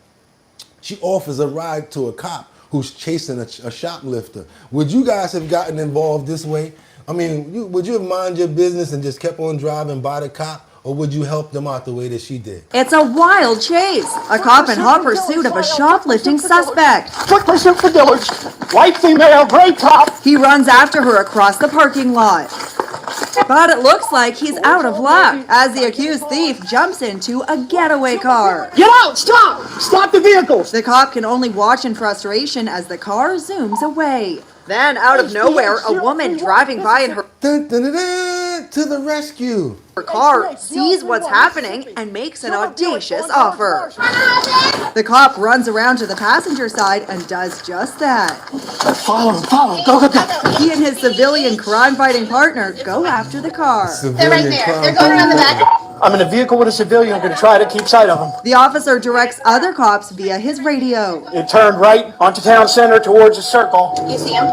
She offers a ride to a cop who's chasing a shoplifter. Would you guys have gotten involved this way? I mean, would you have mind your business and just kept on driving by the cop, or would you help them out the way that she did? It's a wild chase. A cop in hot pursuit of a shoplifting suspect. Quick pursuit for Dillard's. White female, gray top. He runs after her across the parking lot. But it looks like he's out of luck as the accused thief jumps into a getaway car. Get out! Stop! Stop the vehicles! The cop can only watch in frustration as the car zooms away. Then, out of nowhere, a woman driving by in her to the rescue. Her car sees what's happening and makes an audacious offer. The cop runs around to the passenger side and does just that. Follow, go. He and his civilian crime-fighting partner go after the car. They're right there. They're going around the back. I'm in a vehicle with a civilian. I'm going to try to keep sight of him. The officer directs other cops via his radio. It turned right onto town center towards the circle. You see him?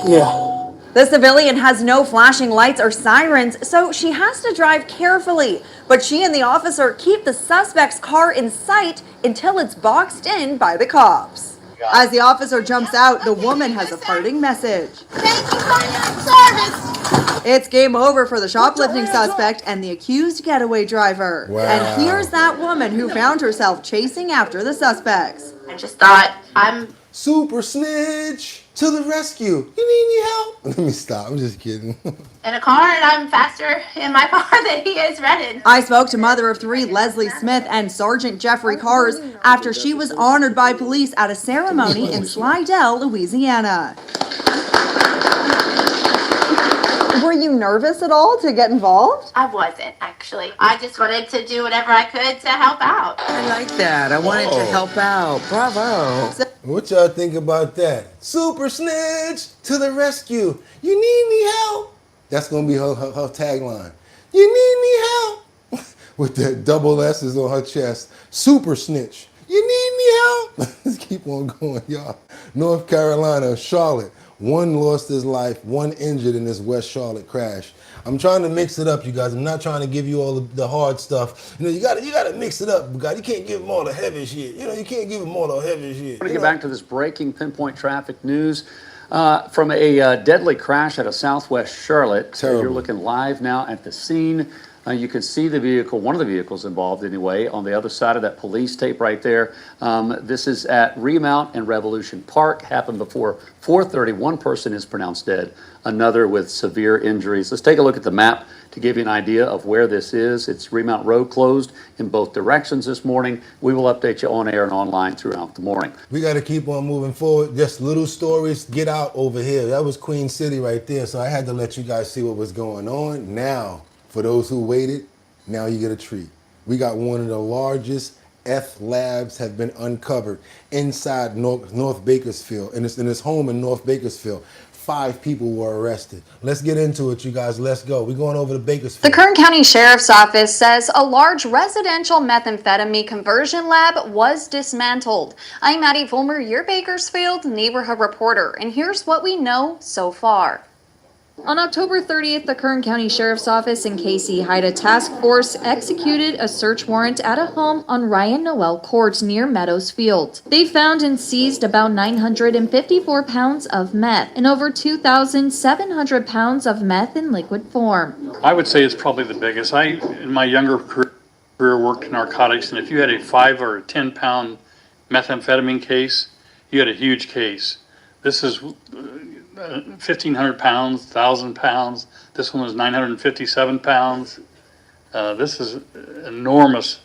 Yeah. The civilian has no flashing lights or sirens, so she has to drive carefully. But she and the officer keep the suspect's car in sight until it's boxed in by the cops. As the officer jumps out, the woman has a parting message. Thank you for your service. It's game over for the shoplifting suspect and the accused getaway driver. Wow. And here's that woman who found herself chasing after the suspects. I just thought, I'm Super snitch to the rescue. You need any help? Let me stop. I'm just kidding. in a car and I'm faster in my car than he is running. I spoke to mother of three Leslie Smith and Sergeant Jeffrey Cars after she was honored by police at a ceremony in Slidell, Louisiana. Were you nervous at all to get involved? I wasn't, actually. I just wanted to do whatever I could to help out. I like that. I wanted to help out. Bravo. What y'all think about that? Super snitch to the rescue. You need any help? That's gonna be her tagline. You need any help? With the double S's on her chest. Super snitch. You need any help? Let's keep on going, y'all. North Carolina, Charlotte. One lost his life, one injured in this West Charlotte crash. I'm trying to mix it up, you guys. I'm not trying to give you all the hard stuff. You know, you gotta mix it up, guys. You can't give them all the heavy shit. You know, you can't give them all the heavy shit. I want to get back to this breaking pinpoint traffic news from a deadly crash at a Southwest Charlotte. So you're looking live now at the scene. You can see the vehicle, one of the vehicles involved anyway, on the other side of that police tape right there. This is at Remount and Revolution Park. Happened before 4:30. One person is pronounced dead, another with severe injuries. Let's take a look at the map to give you an idea of where this is. It's Remount Road closed in both directions this morning. We will update you on air and online throughout the morning. We got to keep on moving forward. Just little stories get out over here. That was Queen City right there, so I had to let you guys see what was going on. Now, for those who waited, now you get a treat. We got one of the largest F labs have been uncovered inside North Bakersfield, in his home in North Bakersfield. 5 people were arrested. Let's get into it, you guys. Let's go. We're going over to Bakersfield. The Kern County Sheriff's Office says a large residential methamphetamine conversion lab was dismantled. I'm Maddie Fulmer, your Bakersfield neighborhood reporter, and here's what we know so far. On October 30th, the Kern County Sheriff's Office and KC HIDA Task Force executed a search warrant at a home on Ryan Noel Court near Meadows Field. They found and seized about 954 pounds of meth and over 2,700 pounds of meth in liquid form. I would say it's probably the biggest. I, in my younger career, worked in narcotics, and if you had a 5 or 10 pound methamphetamine case, you had a huge case. This is 1,500 pounds, 1,000 pounds. This one was 957 pounds. This is enormous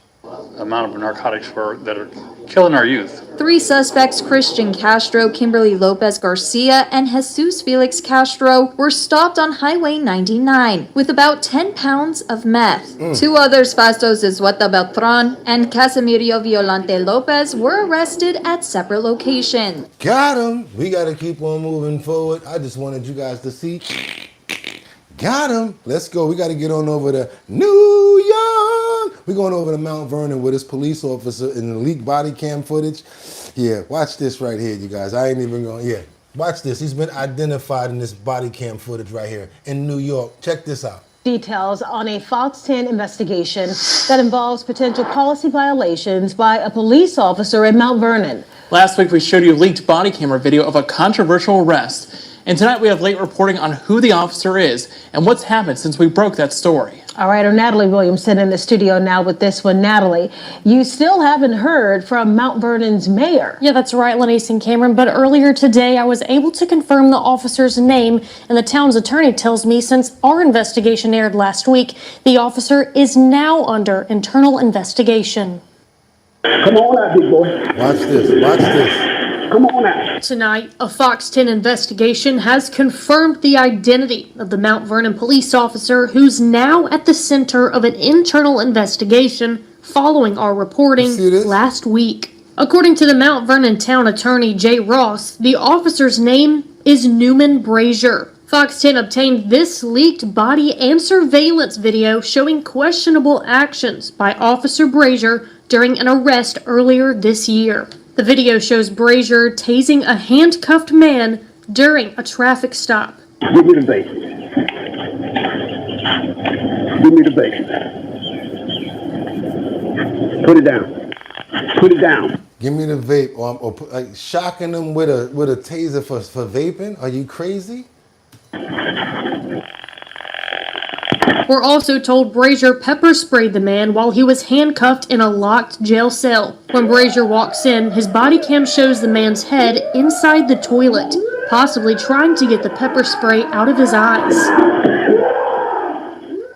amount of narcotics that are killing our youth. 3 suspects, Christian Castro, Kimberly Lopez Garcia, and Jesus Felix Castro, were stopped on Highway 99 with about 10 pounds of meth. 2 others, Fastos Izueta Beltran and Casimiro Violante Lopez, were arrested at separate locations. Got him. We got to keep on moving forward. I just wanted you guys to see. Got him. Let's go. We got to get on over to New York. We're going over to Mount Vernon with this police officer in the leaked body cam footage. Yeah, watch this right here, you guys. I ain't even going. Yeah, watch this. He's been identified in this body cam footage right here in New York. Check this out. Details on a Fox 10 investigation that involves potential policy violations by a police officer in Mount Vernon. Last week, we showed you leaked body camera video of a controversial arrest. And tonight we have late reporting on who the officer is and what's happened since we broke that story. All right, our Natalie Williamson in the studio now with this one. Natalie, you still haven't heard from Mount Vernon's mayor. Yeah, that's right, Lenise and Cameron. But earlier today, I was able to confirm the officer's name, and the town's attorney tells me since our investigation aired last week, the officer is now under internal investigation. Come on out, big boy. Watch this. Watch this. Come on out. Tonight, a Fox 10 investigation has confirmed the identity of the Mount Vernon police officer who's now at the center of an internal investigation following our reporting last week. According to the Mount Vernon town attorney Jay Ross, the officer's name is Newman Brazier. Fox 10 obtained this leaked body and surveillance video showing questionable actions by Officer Brazier during an arrest earlier this year. The video shows Brazier tasing a handcuffed man during a traffic stop. Give me the vape. Give me the vape. Put it down. Put it down. Give me the vape, or like shocking them with a taser for vaping. Are you crazy? We're also told Brazier pepper sprayed the man while he was handcuffed in a locked jail cell. When Brazier walks in, his body cam shows the man's head inside the toilet, possibly trying to get the pepper spray out of his eyes.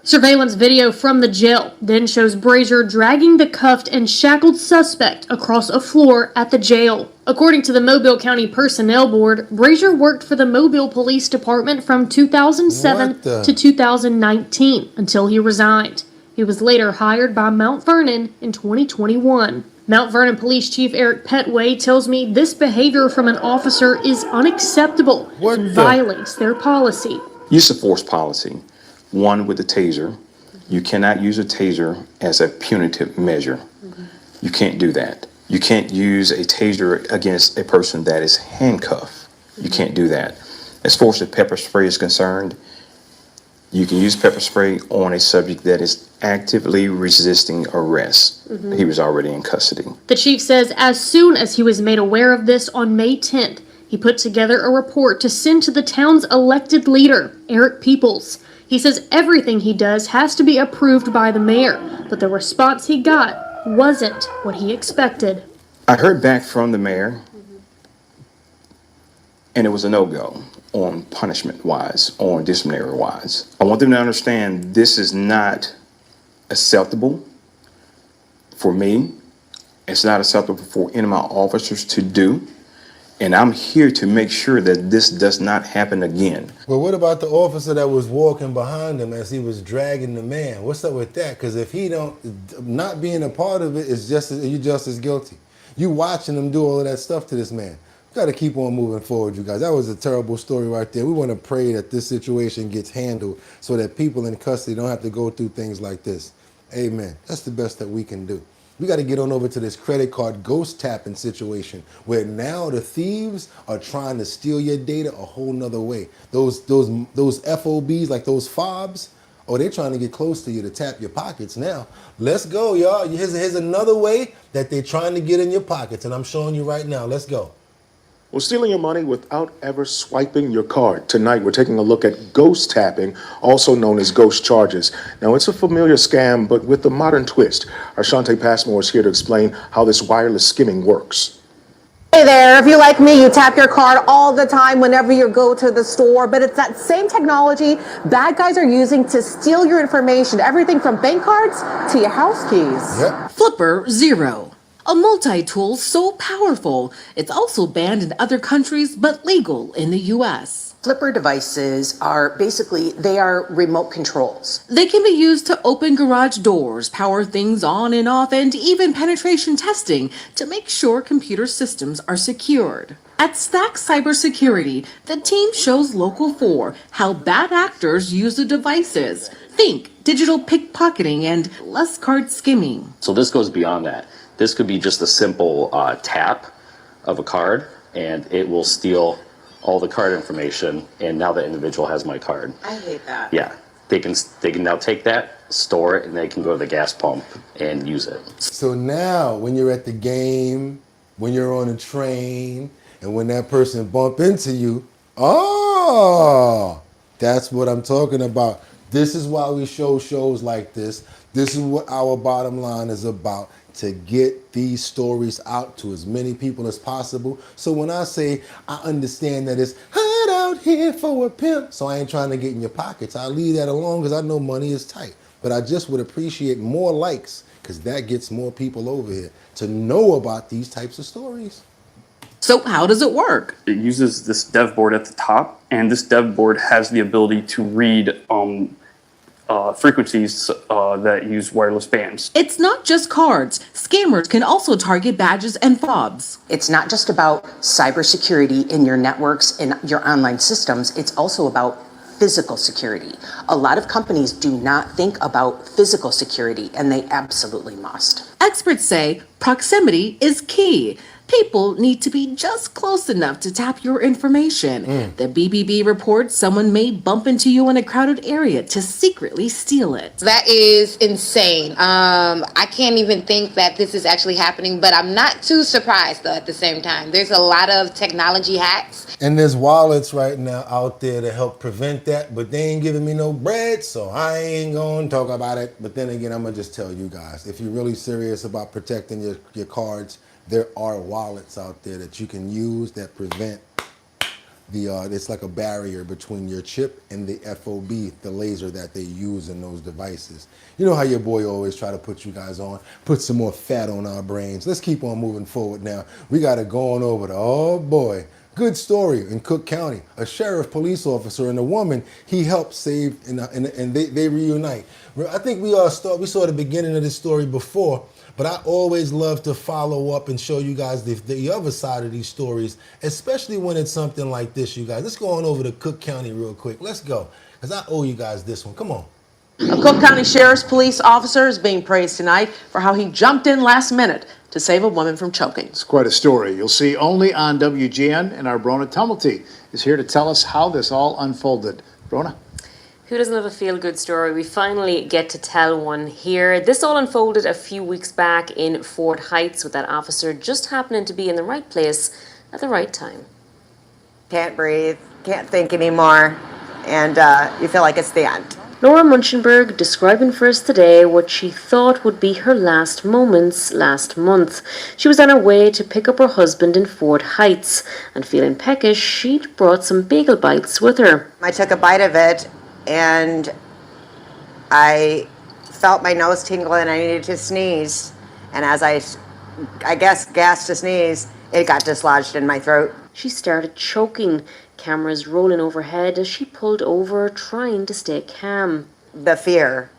Surveillance video from the jail then shows Brazier dragging the cuffed and shackled suspect across a floor at the jail. According to the Mobile County Personnel Board, Brazier worked for the Mobile Police Department from 2007 to 2019 until he resigned. He was later hired by Mount Vernon in 2021. Mount Vernon Police Chief Eric Petway tells me this behavior from an officer is unacceptable and violates their policy. Use of force policy. One, with the taser. You cannot use a taser as a punitive measure. You can't do that. You can't use a taser against a person that is handcuffed. You can't do that. As far as the pepper spray is concerned, you can use pepper spray on a subject that is actively resisting arrest. He was already in custody. The chief says as soon as he was made aware of this on May 10th, he put together a report to send to the town's elected leader, Eric Peoples. He says everything he does has to be approved by the mayor, but the response he got wasn't what he expected. I heard back from the mayor, and it was a no-go on punishment-wise, on disciplinary-wise. I want them to understand this is not acceptable for me. It's not acceptable for any of my officers to do. And I'm here to make sure that this does not happen again. Well, what about the officer that was walking behind him as he was dragging the man? What's up with that? Because if he not being a part of it, you're just as guilty. You watching him do all of that stuff to this man. You got to keep on moving forward, you guys. That was a terrible story right there. We want to pray that this situation gets handled so that people in custody don't have to go through things like this. Amen. That's the best that we can do. We got to get on over to this credit card ghost tapping situation where now the thieves are trying to steal your data a whole nother way. Those FOBs, like those fobs, they're trying to get close to you to tap your pockets now. Let's go, y'all. Here's another way that they're trying to get in your pockets, and I'm showing you right now. Let's go. Well, stealing your money without ever swiping your card. Tonight, we're taking a look at ghost tapping, also known as ghost charges. Now, it's a familiar scam, but with a modern twist. Ashante Passmore is here to explain how this wireless skimming works. Hey there, if you're like me, you tap your card all the time whenever you go to the store, but it's that same technology bad guys are using to steal your information, everything from bank cards to your house keys. Yep. Flipper Zero. A multi-tool so powerful, it's also banned in other countries but legal in the U.S. Flipper devices are they are remote controls. They can be used to open garage doors, power things on and off, and even penetration testing to make sure computer systems are secured. At Stack Cybersecurity, the team shows Local 4 how bad actors use the devices. Think digital pickpocketing and less card skimming. So this goes beyond that. This could be just a simple tap of a card, and it will steal all the card information, and now the individual has my card. I hate that. Yeah, they can now take that, store it, and they can go to the gas pump and use it. So now when you're at the game, when you're on a train, and when that person bump into you, that's what I'm talking about. This is why we show shows like this. This is what our bottom line is about, to get these stories out to as many people as possible. So when I say I understand that it's hot out here for a pimp, so I ain't trying to get in your pockets. I leave that alone because I know money is tight. But I just would appreciate more likes because that gets more people over here to know about these types of stories. So how does it work? It uses this dev board at the top, and this dev board has the ability to read frequencies that use wireless bands. It's not just cards. Scammers can also target badges and fobs. It's not just about cybersecurity in your networks and your online systems. It's also about physical security. A lot of companies do not think about physical security, and they absolutely must. Experts say proximity is key. People need to be just close enough to tap your information. The BBB reports someone may bump into you in a crowded area to secretly steal it. That is insane. I can't even think that this is actually happening, but I'm not too surprised though at the same time. There's a lot of technology hacks. And there's wallets right now out there to help prevent that, but they ain't giving me no bread, so I ain't gonna talk about it. But then again, I'm gonna just tell you guys, if you're really serious about protecting your cards, there are wallets out there that you can use that prevent it's like a barrier between your chip and the FOB, the laser that they use in those devices. You know how your boy always try to put you guys on, put some more fat on our brains. Let's keep on moving forward now. We got to go on over to, oh boy, good story in Cook County. A sheriff police officer and a woman he helped save, and they reunite. I think we saw the beginning of this story before, but I always love to follow up and show you guys the other side of these stories, especially when it's something like this, you guys. Let's go on over to Cook County real quick. Let's go, because I owe you guys this one. Come on. A Cook County Sheriff's police officer is being praised tonight for how he jumped in last minute to save a woman from choking. It's quite a story you'll see only on WGN, and our Brona Tumulty is here to tell us how this all unfolded. Brona? Who doesn't have a feel-good story? We finally get to tell one here. This all unfolded a few weeks back in Fort Heights with that officer just happening to be in the right place at the right time. Can't breathe, can't think anymore, and you feel like it's the end. Laura Munchenberg describing for us today what she thought would be her last moments last month. She was on her way to pick up her husband in Fort Heights, and feeling peckish, she'd brought some bagel bites with her. I took a bite of it, and I felt my nose tingle and I needed to sneeze. And as I guess, gasped to sneeze, it got dislodged in my throat. She started choking, cameras rolling overhead as she pulled over, trying to stay calm. The fear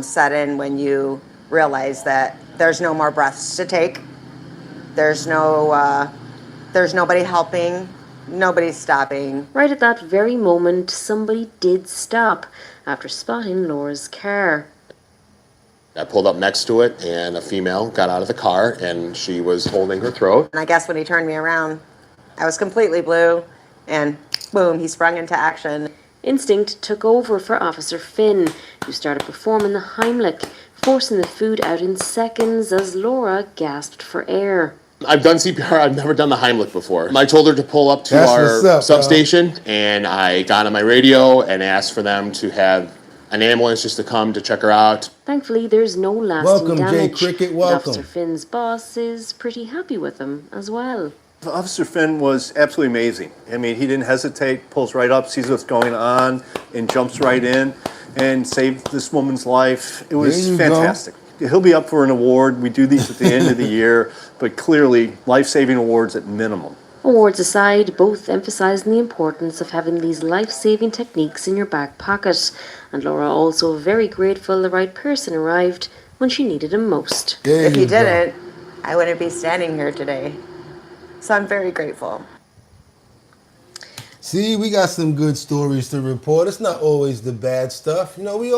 set in when you realize that there's no more breaths to take. There's nobody helping. Nobody's stopping. Right at that very moment, somebody did stop after spotting Laura's car. I pulled up next to it, and a female got out of the car, and she was holding her throat. And I guess when he turned me around, I was completely blue, and boom, he sprung into action. Instinct took over for Officer Finn, who started performing the Heimlich, forcing the food out in seconds as Laura gasped for air. I've done CPR, I've never done the Heimlich before. I told her to pull up to our substation, and I got on my radio and asked for them to have an ambulance just to come to check her out. Thankfully, there's no lasting Welcome, damage. Jay Cricket, And welcome. Officer Finn's boss is pretty happy with him as well. Officer Finn was absolutely amazing. I mean, he didn't hesitate, pulls right up, sees what's going on, and jumps right in and saved this woman's life. It was fantastic. He'll be up for an award. We do these at the end of the year, but clearly life-saving awards at minimum. Awards aside, both emphasising the importance of having these life-saving techniques in your back pocket. And Laura also very grateful the right person arrived when she needed him most. If he didn't, I wouldn't be standing here today. So I'm very grateful. See, we got some good stories to report. It's not always the bad stuff. You know, we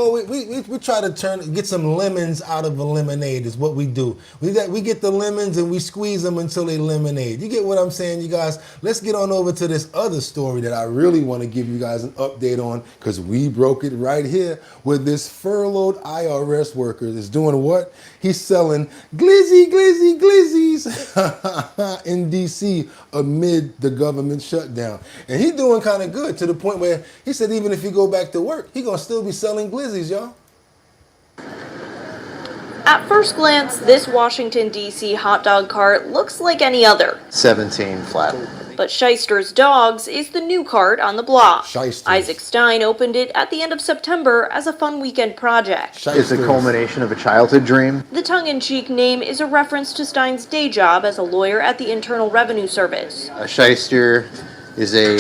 try to get some lemons out of a lemonade is what we do. We get the lemons and we squeeze them until they lemonade. You get what I'm saying, you guys? Let's get on over to this other story that I really want to give you guys an update on, because we broke it right here, where this furloughed IRS worker is doing what? He's selling glizzies in D.C. amid the government shutdown. And he doing kind of good, to the point where he said even if he go back to work, he gonna still be selling glizzies, y'all. At first glance, this Washington, D.C. hot dog cart looks like any other. 17 flat. But Shyster's Dogs is the new cart on the block. Shysters. Isaac Stein opened it at the end of September as a fun weekend project. It's a culmination of a childhood dream. The tongue-in-cheek name is a reference to Stein's day job as a lawyer at the Internal Revenue Service. A shyster is a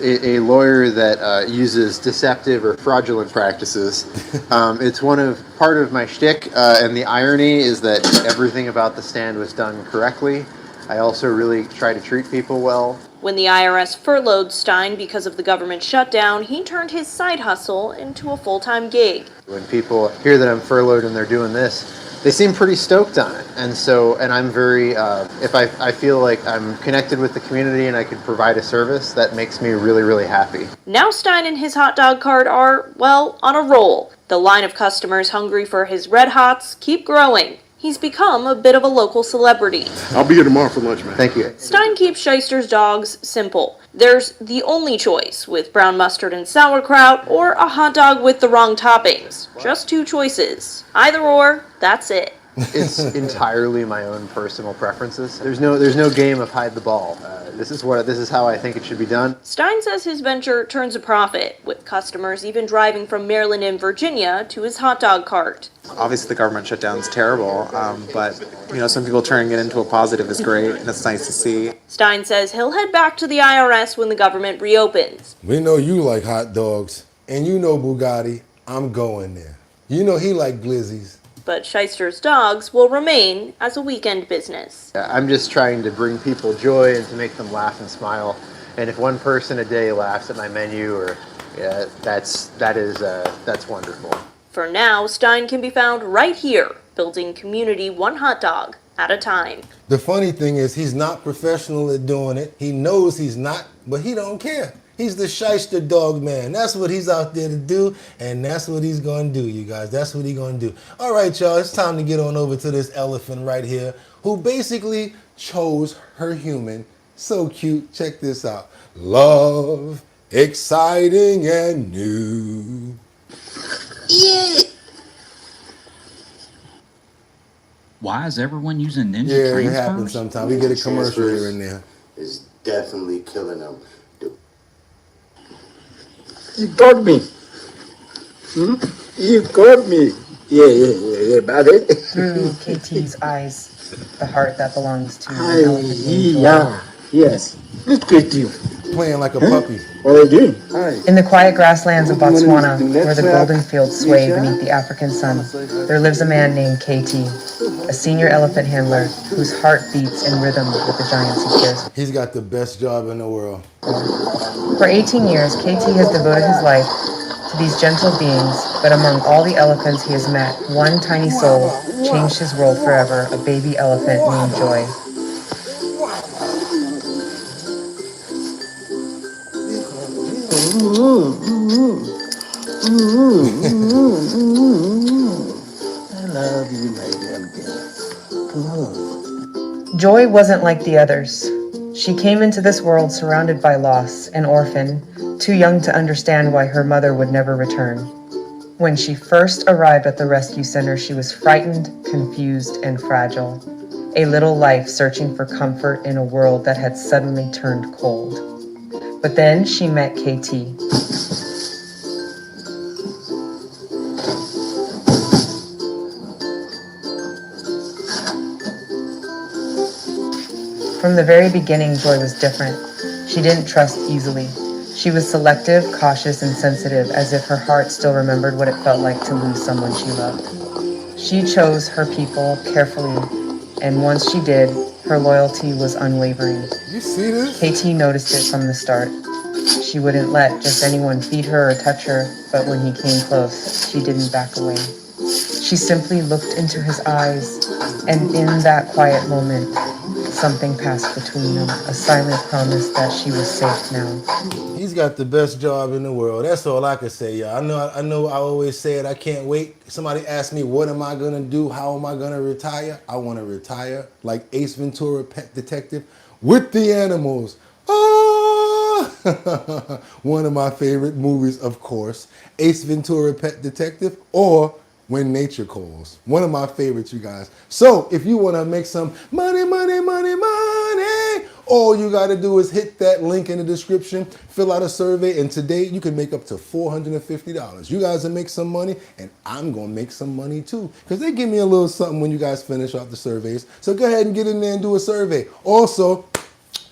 a lawyer that uses deceptive or fraudulent practices. It's part of my shtick, and the irony is that everything about the stand was done correctly. I also really try to treat people well. When the IRS furloughed Stein because of the government shutdown, he turned his side hustle into a full-time gig. When people hear that I'm furloughed and they're doing this, they seem pretty stoked on it. And I'm very, if I feel like I'm connected with the community and I can provide a service, that makes me really, really happy. Now Stein and his hot dog cart are, well, on a roll. The line of customers hungry for his Red Hots keep growing. He's become a bit of a local celebrity. I'll be here tomorrow for lunch, man. Thank you. Stein keeps Shyster's dogs simple. There's the only choice with brown mustard and sauerkraut or a hot dog with the wrong toppings. Just two choices. Either or, that's it. It's entirely my own personal preferences. There's no game of hide the ball. This is how I think it should be done. Stein says his venture turns a profit, with customers even driving from Maryland and Virginia to his hot dog cart. Obviously, the government shutdown is terrible, but some people turning it into a positive is great, and it's nice to see. Stein says he'll head back to the IRS when the government reopens. We know you like hot dogs, and you know Bugatti. I'm going there. You know he like glizzies. But Shyster's dogs will remain as a weekend business. I'm just trying to bring people joy and to make them laugh and smile. And if one person a day laughs at my menu, that's wonderful. For now, Stein can be found right here, building community one hot dog at a time. The funny thing is he's not professional at doing it. He knows he's not, but he don't care. He's the Shyster dog man. That's what he's out there to do, and that's what he's going to do, you guys. That's what he's going to do. All right, y'all, it's time to get on over to this elephant right here who basically chose her human. So cute. Check this out. Love, exciting and new. Yeah. Why is everyone using ninja transfers? Yeah, it happens sometimes. We get a commercial here and there. It's definitely killing them. You got me. You got me. Yeah, buddy. Through KT's eyes, the heart that belongs to yes. Look at you. Playing like a puppy. What are you doing? In the quiet grasslands of Botswana, where the golden fields sway beneath the African sun, there lives a man named KT, a senior elephant handler whose heart beats in rhythm with the giants he cares for. He's got the best job in the world. For 18 years, KT has devoted his life to these gentle beings, but among all the elephants he has met, one tiny soul changed his world forever, a baby elephant named Joy. I love you, my damn girl. Come on. Joy wasn't like the others. She came into this world surrounded by loss, an orphan, too young to understand why her mother would never return. When she first arrived at the rescue center, she was frightened, confused, and fragile. A little life searching for comfort in a world that had suddenly turned cold. But then she met KT. From the very beginning, Joy was different. She didn't trust easily. She was selective, cautious, and sensitive, as if her heart still remembered what it felt like to lose someone she loved. She chose her people carefully, and once she did, her loyalty was unwavering. You see this? KT noticed it from the start. She wouldn't let just anyone feed her or touch her, but when he came close, she didn't back away. She simply looked into his eyes, and in that quiet moment, something passed between them, a silent promise that she was safe now. He's got the best job in the world. That's all I can say, y'all. I know I always say it, I can't wait. Somebody asked me, what am I going to do? How am I going to retire? I want to retire like Ace Ventura, Pet Detective, with the animals. Ah! One of my favorite movies, of course, Ace Ventura, Pet Detective, or When Nature Calls. One of my favorites, you guys. So if you want to make some money, all you got to do is hit that link in the description, fill out a survey, and today you can make up to $450. You guys will make some money, and I'm going to make some money too, because they give me a little something when you guys finish off the surveys. So go ahead and get in there and do a survey. Also,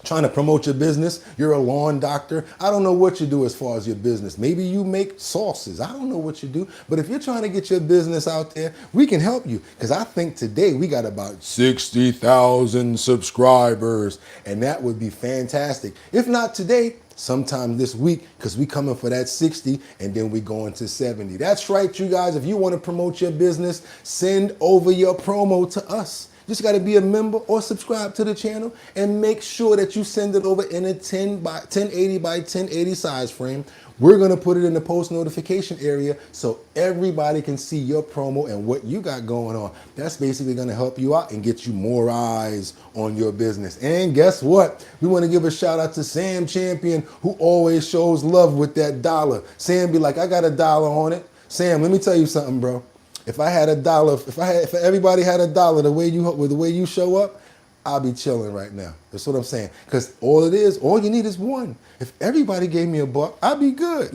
Trying to promote your business, you're a lawn doctor. I don't know what you do as far as your business. Maybe you make sauces. I don't know what you do. But if you're trying to get your business out there, we can help you. Because I think today we got about 60,000 subscribers. And that would be fantastic. If not today, sometime this week, because we coming for that 60 and then we going to 70. That's right, you guys. If you want to promote your business, send over your promo to us. Just got to be a member or subscribe to the channel and make sure that you send it over in a 1080 by 1080 size frame. We're going to put it in the post notification area so everybody can see your promo and what you got going on. That's basically going to help you out and get you more eyes on your business. And guess what? We want to give a shout out to Sam Champion, who always shows love with that dollar. Sam be like, I got $1 on it. Sam, let me tell you something, bro. If I had $1, if everybody had $1 the way you show up, I'll be chilling right now. That's what I'm saying. Because all you need is one. If everybody gave me $1, I'd be good.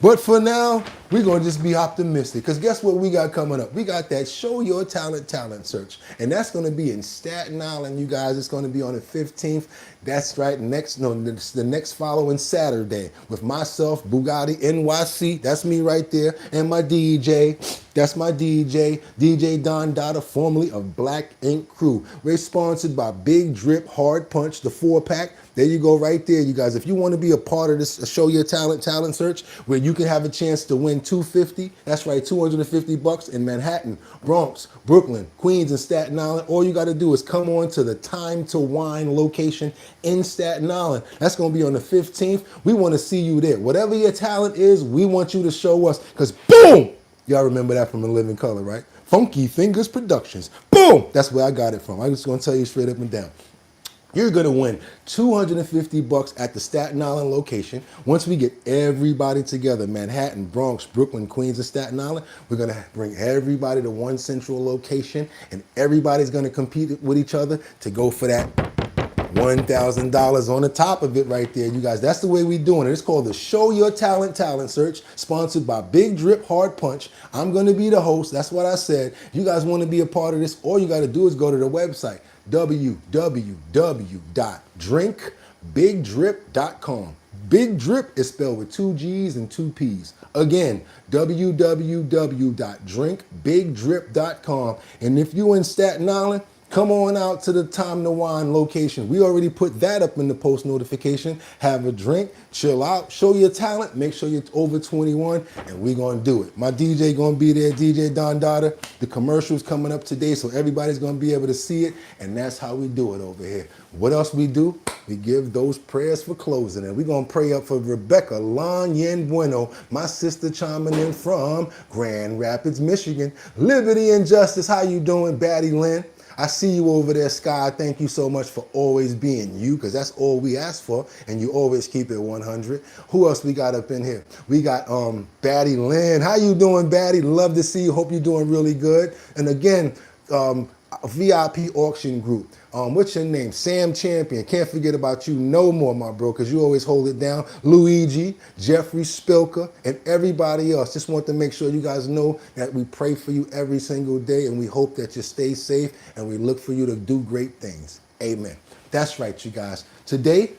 But for now, we're going to just be optimistic. Because guess what we got coming up? We got that Show Your talent search. And that's going to be in Staten Island, you guys. It's going to be on the 15th. That's right, the next following Saturday with myself, BOOGOTTINYC. That's me right there. And my DJ. That's my DJ, DJ Don Dada, formerly of Black Ink Crew. We're sponsored by Big Drip Hard Punch, the 4-pack. There you go right there, you guys. If you want to be a part of this Show Your talent search, where you can have a chance to win $250, that's right, $250 in Manhattan, Bronx, Brooklyn, Queens, and Staten Island, all you got to do is come on to the Time to Wine location in Staten Island. That's going to be on the 15th. We want to see you there. Whatever your talent is, we want you to show us, because boom! Y'all remember that from A Living Color, right? Funky Fingers Productions. Boom! That's where I got it from. I'm just going to tell you straight up and down. You're going to win $250 at the Staten Island location. Once we get everybody together, Manhattan, Bronx, Brooklyn, Queens, and Staten Island, we're going to bring everybody to one central location, and everybody's going to compete with each other to go for that $1,000 on the top of it right there, you guys. That's the way we're doing it. It's called the Show Your talent search, sponsored by Big Drip Hard Punch. I'm going to be the host. That's what I said. If you guys want to be a part of this, all you got to do is go to the website, www.drinkbigdrip.com. Big Drip is spelled with 2 G's and 2 P's. Again, www.drinkbigdrip.com. And if you're in Staten Island, come on out to the Time to Wine location. We already put that up in the post notification. Have a drink, chill out, show your talent, make sure you're over 21, and we're going to do it. My DJ going to be there, DJ Don Dada. The commercial's coming up today, so everybody's going to be able to see it, and that's how we do it over here. What else we do? We give those prayers for closing, and we're going to pray up for Rebecca Lon Yen Bueno, my sister chiming in from Grand Rapids, Michigan. Liberty and justice, how you doing, Batty Lynn? I see you over there, Sky. Thank you so much for always being you, because that's all we ask for, and you always keep it 100. Who else we got up in here? We got Batty Lynn. How you doing, Batty? Love to see you. Hope you're doing really good. And again, VIP auction group. What's your name? Sam Champion. Can't forget about you no more, my bro, because you always hold it down. Luigi, Jeffrey Spilker, and everybody else. Just want to make sure you guys know that we pray for you every single day, and we hope that you stay safe, and we look for you to do great things. Amen. That's right, you guys. Today,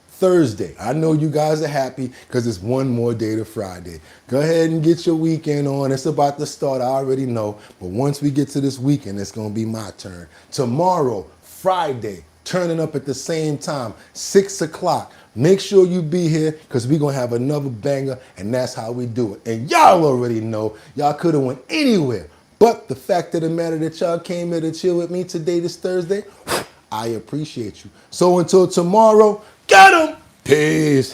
Thursday. I know you guys are happy because it's one more day to Friday. Go ahead and get your weekend on. It's about to start. I already know. But once we get to this weekend, it's going to be my turn. Tomorrow, Friday, turning up at the same time, 6 o'clock. Make sure you be here because we're going to have another banger, and that's how we do it. And y'all already know y'all could have went anywhere. But the fact of the matter that y'all came here to chill with me today, this Thursday, I appreciate you. So until tomorrow, get 'em! Peace.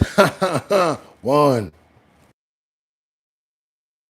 1.